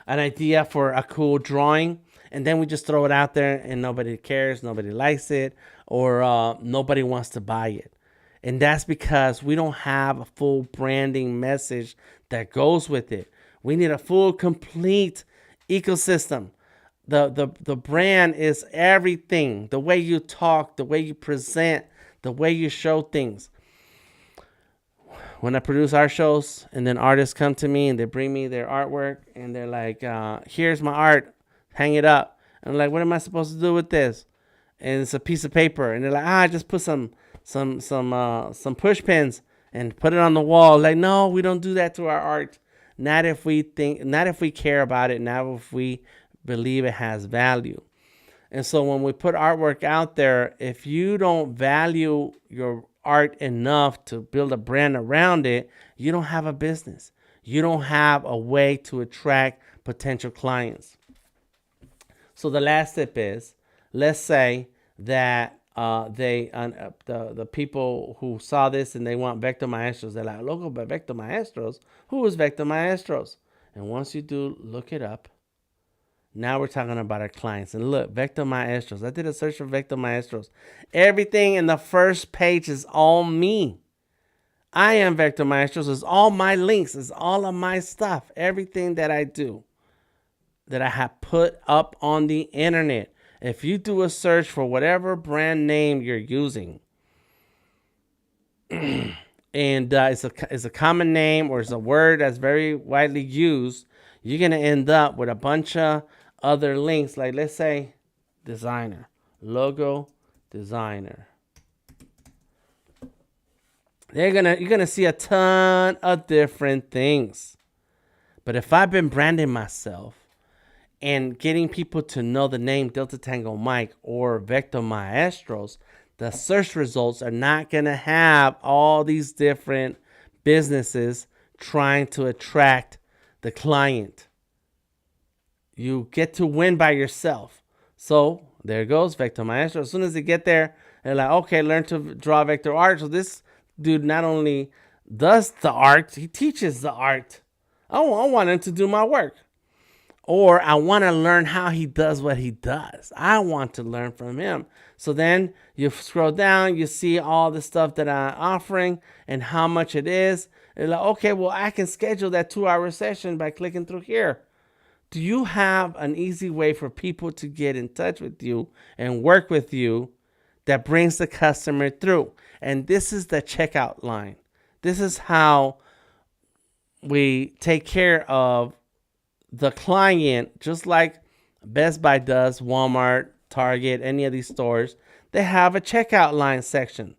idea for a cool drawing. And then we just throw it out there and nobody cares, nobody likes it, or nobody wants to buy it. And that's because we don't have a full branding message that goes with it. We need a full, complete ecosystem. The brand is everything. The way you talk, the way you present, the way you show things. When I produce art shows and then artists come to me and they bring me their artwork and they're like, here's my art, hang it up. And I'm like, what am I supposed to do with this? And it's a piece of paper. And they're like, just put some push pins and put it on the wall. Like, no, we don't do that to our art. Not if we care about it, not if we believe it has value. And so when we put artwork out there, if you don't value your art enough to build a brand around it, you don't have a business. You don't have a way to attract potential clients. So the last tip is, let's say that the people who saw this and they want Vector Maestros, they're like, logo, but Vector Maestros, who is Vector Maestros? And once you do look it up, now we're talking about our clients. And look, Vector Maestros. I did a search for Vector Maestros. Everything in the first page is all me. I am Vector Maestros. It's all my links. It's all of my stuff. Everything that I do, that I have put up on the internet. If you do a search for whatever brand name you're using, and it's a common name or it's a word that's very widely used, you're going to end up with a bunch of other links. Like, let's say designer, logo designer. You're gonna see a ton of different things. But if I've been branding myself and getting people to know the name Delta Tango Mike or Vector Maestros, the search results are not gonna have all these different businesses trying to attract the client. You get to win by yourself. So there goes Vector Maestro. As soon as they get there, they're like, okay, learn to draw vector art. So this dude not only does the art, he teaches the art. I want him to do my work. Or I want to learn how he does what he does. I want to learn from him. So then you scroll down, you see all the stuff that I'm offering and how much it is. And like, okay, well, I can schedule that 2-hour session by clicking through here. Do you have an easy way for people to get in touch with you and work with you that brings the customer through? And this is the checkout line. This is how we take care of the client, just like Best Buy does, Walmart, Target, any of these stores. They have a checkout line section.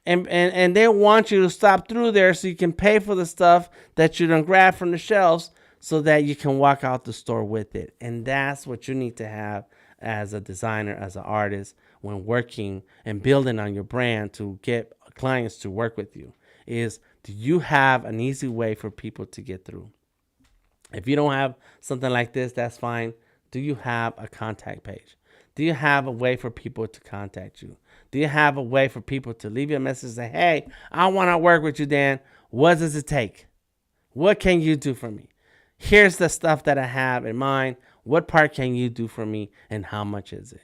And they want you to stop through there so you can pay for the stuff that you done grab from the shelves so that you can walk out the store with it. And that's what you need to have as a designer, as an artist, when working and building on your brand to get clients to work with you, is do you have an easy way for people to get through? If you don't have something like this, that's fine. Do you have a contact page? Do you have a way for people to contact you? Do you have a way for people to leave you a message and say, hey, I want to work with you, Dan. What does it take? What can you do for me? Here's the stuff that I have in mind. What part can you do for me, and how much is it?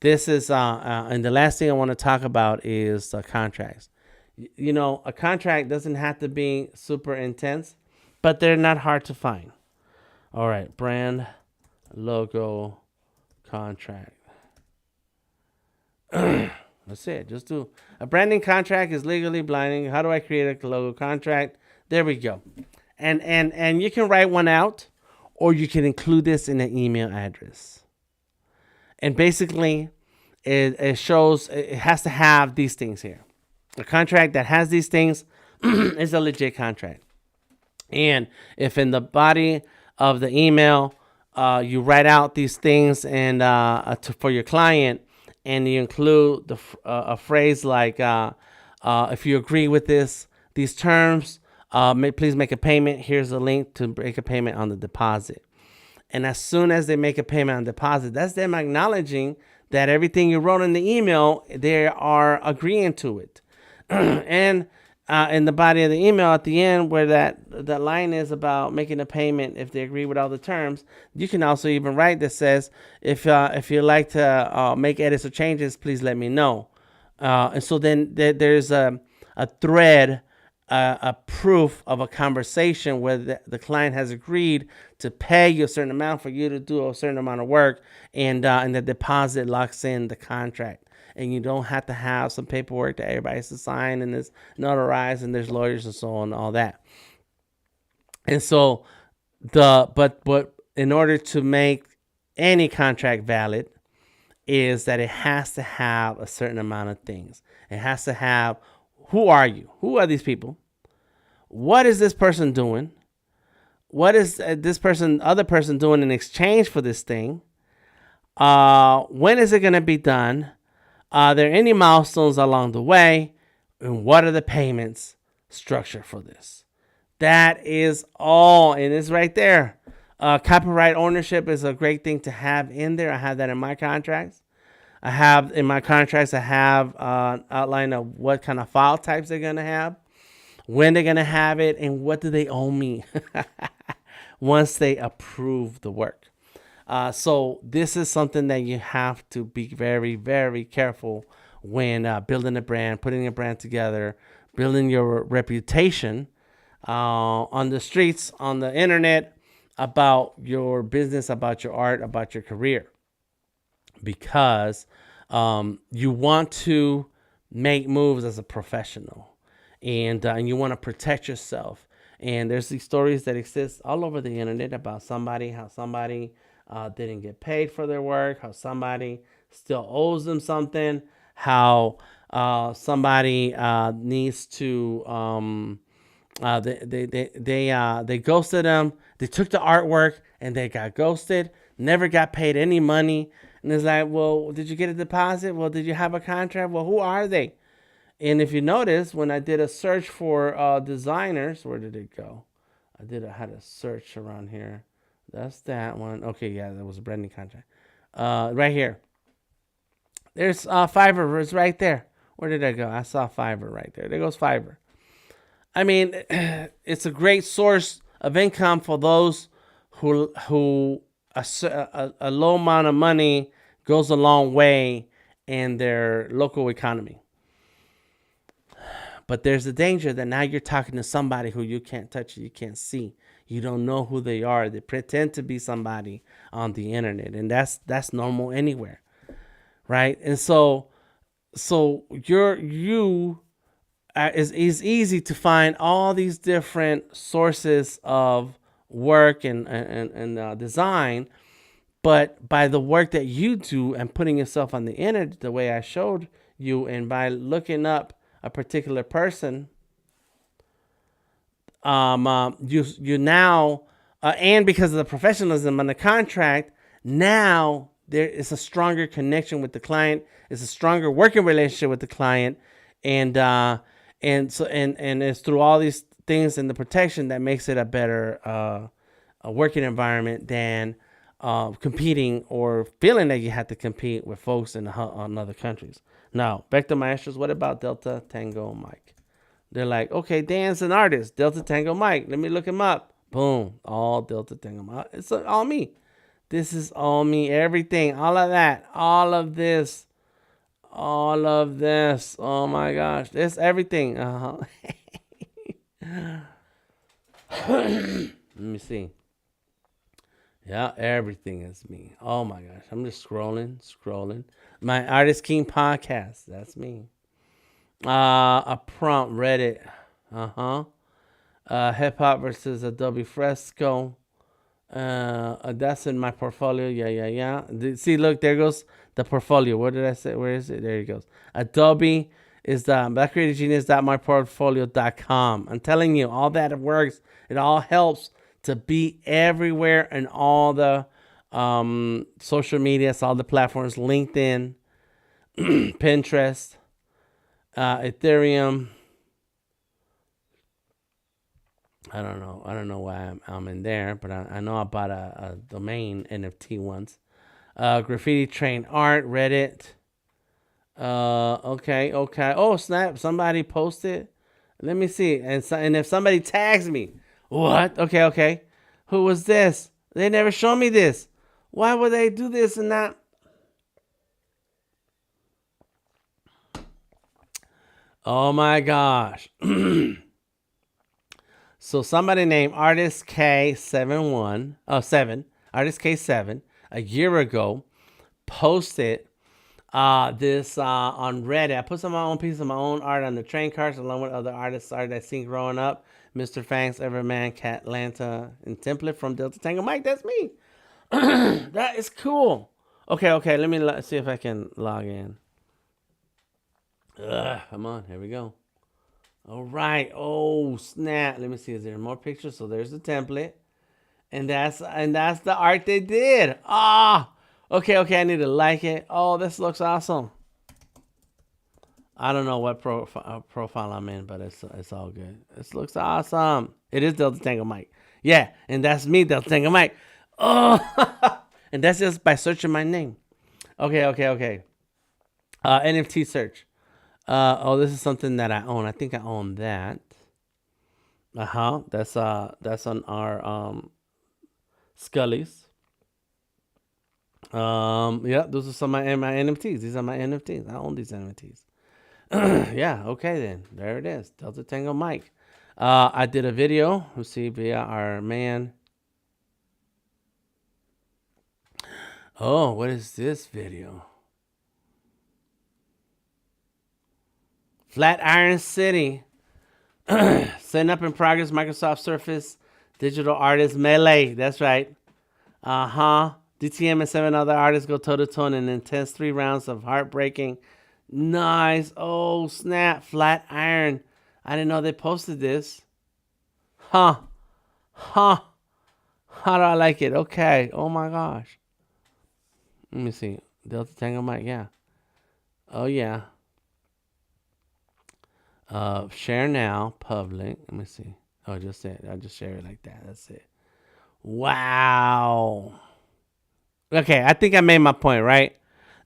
This is, and the last thing I want to talk about is contracts. You know, a contract doesn't have to be super intense, but they're not hard to find. All right, brand, logo, contract. That's it. Just do a branding contract is legally blinding. How do I create a logo contract? There we go. And you can write one out, or you can include this in an email address. And basically, it shows it has to have these things here. A contract that has these things is a legit contract. And if in the body of the email you write out these things and for your client, and you include a phrase like, if you agree with these terms, please make a payment. Here's a link to make a payment on the deposit. And as soon as they make a payment on deposit, that's them acknowledging that everything you wrote in the email, they are agreeing to it. And in the body of the email at the end, where that line is about making a payment if they agree with all the terms, you can also even write that says, if you'd like to make edits or changes, please let me know. And so then there's a thread, a proof of a conversation where the client has agreed to pay you a certain amount for you to do a certain amount of work, and the deposit locks in the contract. And you don't have to have some paperwork that everybody has to sign and is notarized, and there's lawyers and so on and all that. And so but in order to make any contract valid is that it has to have a certain amount of things. It has to have, who are you? Who are these people? What is this person doing? What is this other person doing in exchange for this thing? When is it going to be done? Are there any milestones along the way? And what are the payments structure for this? That is all, and it's right there. Copyright ownership is a great thing to have in there. I have that in my contracts. I have outline of what kind of file types they're going to have, when they're going to have it, and what do they owe me once they approve the work. So this is something that you have to be very, very careful when building a brand, putting a brand together, building your reputation on the streets, on the internet, about your business, about your art, about your career. Because you want to make moves as a professional, and you want to protect yourself. And there's these stories that exist all over the internet about how somebody didn't get paid for their work, how somebody still owes them something, how somebody needs to they ghosted them. They took the artwork and they got ghosted, never got paid any money. And it's like, well, did you get a deposit? Well, did you have a contract? Well, who are they? And if you notice, when I did a search for designers, where did it go? I had a search around here. That's that one. Okay, yeah, that was a branding contract. Right here. There's Fiverr. It's right there. Where did I go? I saw Fiverr right there. There goes Fiverr. I mean, it's a great source of income for those who a low amount of money goes a long way in their local economy. But there's a danger that now you're talking to somebody who you can't touch, you can't see. You don't know who they are. They pretend to be somebody on the internet, and that's normal anywhere, right? And so it's easy to find all these different sources of work and design, but by the work that you do and putting yourself on the internet the way I showed you, and by looking up a particular person, you now, and because of the professionalism on the contract, now there is a stronger connection with the client. It's a stronger working relationship with the client, and it's through all these things and the protection that makes it a better a working environment than competing or feeling that you have to compete with folks in other countries. Now, back to Maestros. What about Delta Tango Mike? They're like, okay, Dan's an artist. Delta Tango Mike. Let me look him up. Boom. All Delta Tango Mike. It's all me. This is all me. Everything. All of that. All of this. All of this. Oh my gosh. It's everything. Let me see. Yeah, everything is me. Oh my gosh. I'm just scrolling. My Artist King podcast. That's me. A prompt, Reddit. Hip hop versus Adobe Fresco. That's in my portfolio. Yeah. See, look, there goes the portfolio. What did I say? Where is it? There it goes. Adobe is the blackcreativegenius.myportfolio.com. I'm telling you, all that works. It all helps to be everywhere and all the social medias, all the platforms, LinkedIn, Pinterest, Ethereum. I don't know why I'm in there, but I know I bought a domain NFT once. Graffiti Train Art, Reddit. Okay. Oh, snap. Somebody posted. Let me see. And if somebody tags me, what? Okay. Who was this? They never showed me this. Why would they do this and not? Oh my gosh. So somebody named Artist K7, Artist K7, a year ago, posted this on Reddit. I put some of my own piece of my own art on the train cards along with other artists' art I seen growing up. Mr. Fangs, Everman, Cat Lanta, and Template from Delta Tango Mike. That's me. That is cool. Okay. Let me see if I can log in. Come on. Here we go. All right. Oh, snap. Let me see. Is there more pictures? So there's the template. And that's the art they did. Okay. I need to like it. Oh, this looks awesome. I don't know what profile I'm in, but it's all good. This looks awesome. It is Delta Tango Mike. Yeah, and that's me, Delta Tango Mike. Oh, and that's just by searching my name. Okay. NFT search. This is something that I own. I think I own that. That's on our Scullies. Yeah, those are some of my NFTs. These are my NFTs. I own these NFTs. Yeah, okay then. There it is. Delta Tango Mike. I did a video. Let's see, via our man. Oh, what is this video? Flatiron City. Setting up in progress, Microsoft Surface, Digital Artist Melee. That's right. DTM and 7 other artists go toe to toe in an intense 3 rounds of heartbreaking. Nice. Oh, snap. Flatiron. I didn't know they posted this. How do I like it? Okay. Oh my gosh. Let me see. Delta Tango Mike. Yeah. Oh, yeah. Share now. Public. Let me see. Oh, I just share it like that. That's it. Wow. Okay. I think I made my point, right?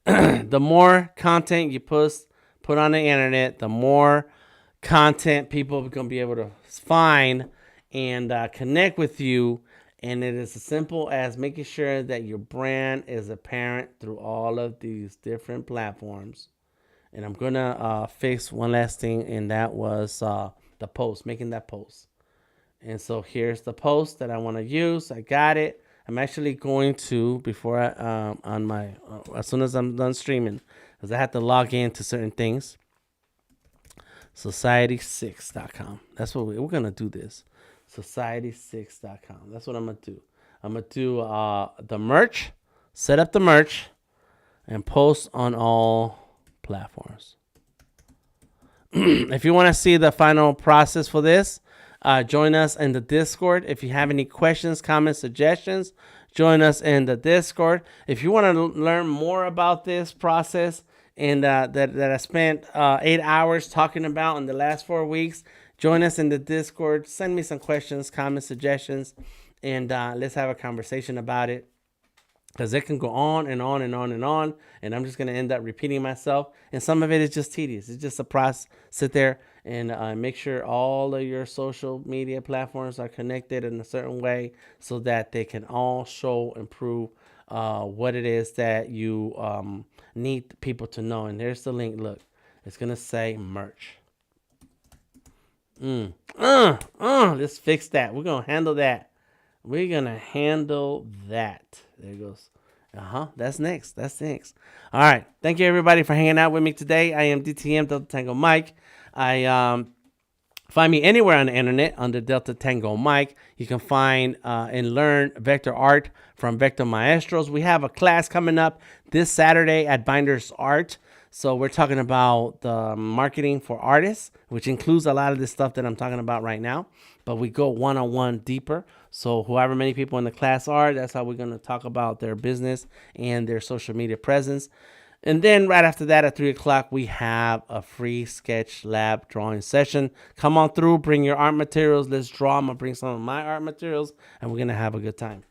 The more content you put on the internet, the more content people are going to be able to find and connect with you. And it is as simple as making sure that your brand is apparent through all of these different platforms. And I'm going to fix one last thing, and that was the post, making that post. And so here's the post that I want to use. I got it. I'm actually going to, before I, on my, as soon as I'm done streaming, because I have to log in to certain things. Society6.com. That's what we're going to do this. Society6.com. That's what I'm going to do. I'm going to do the merch, set up the merch, and post on all platforms. If you want to see the final process for this, join us in the Discord. If you have any questions, comments, suggestions, join us in the Discord. If you want to learn more about this process and that I spent 8 hours talking about in the last 4 weeks, join us in the Discord. Send me some questions, comments, suggestions, and let's have a conversation about it. because it can go on and on and on and on, and I'm just going to end up repeating myself, and some of it is just tedious. It's just a process. Sit there and make sure all of your social media platforms are connected in a certain way so that they can all show and prove what it is that you need people to know. And there's the link. Look, it's going to say merch. Let's fix that. We're going to handle that. We're going to handle that. There it goes. That's next. That's next. All right. Thank you, everybody, for hanging out with me today. I am DTM, Delta Tango Mike. Find me anywhere on the internet under Delta Tango Mike. You can find and learn vector art from Vector Maestros. We have a class coming up this Saturday at Binders Art. So we're talking about the marketing for artists, which includes a lot of this stuff that I'm talking about right now. But we go one-on-one deeper. So however many people in the class are, that's how we're going to talk about their business and their social media presence. And then right after that at 3 o'clock, we have a free sketch lab drawing session. Come on through, bring your art materials. Let's draw. I'm going to bring some of my art materials, and we're going to have a good time.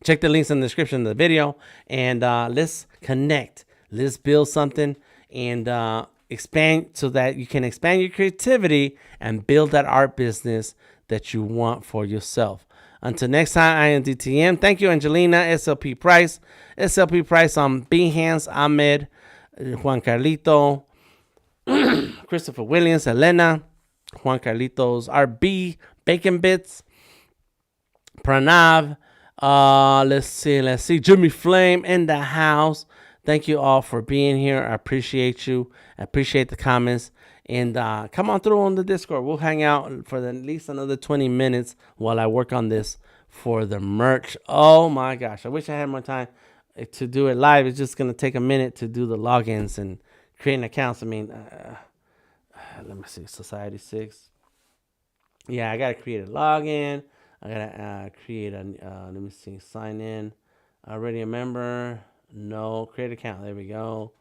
Check the links in the description of the video, and let's connect. Let's build something and expand so that you can expand your creativity and build that art business that you want for yourself. Until next time, I am DTM. Thank you, Angelina, SLP Price. SLP Price on Behance, Ahmed, Juan Carlito, Christopher Williams, Elena, Juan Carlitos, RB, Bacon Bits, Pranav. Let's see. Jimmy Flame in the house. Thank you all for being here. I appreciate you. I appreciate the comments. And come on through on the Discord. We'll hang out for at least another 20 minutes while I work on this for the merch. Oh my gosh. I wish I had more time to do it live. It's just going to take a minute to do the logins and creating accounts. I mean, let me see. Society 6. Yeah, I got to create a login. I got to create a, let me see, sign in. Already a member. No, create account. There we go.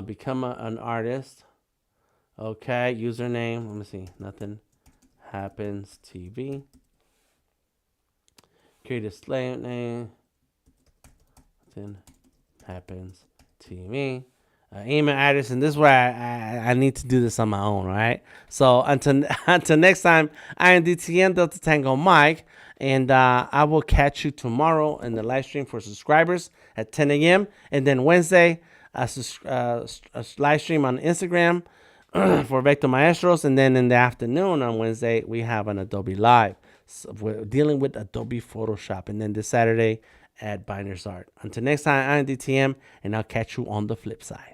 Become an artist. Okay, username. Let me see. Nothing happens TV. Create a slave name. Nothing happens TV. Email address, and this is where I need to do this on my own, right? So until next time, I am DTN Delta Tango Mike, and I will catch you tomorrow in the live stream for subscribers at 10 a.m. And then Wednesday, a live stream on Instagram for Vector Maestros, and then in the afternoon on Wednesday, we have an Adobe Live. So we're dealing with Adobe Photoshop, and then this Saturday at Binders Art. Until next time, I'm DTM, and I'll catch you on the flip side.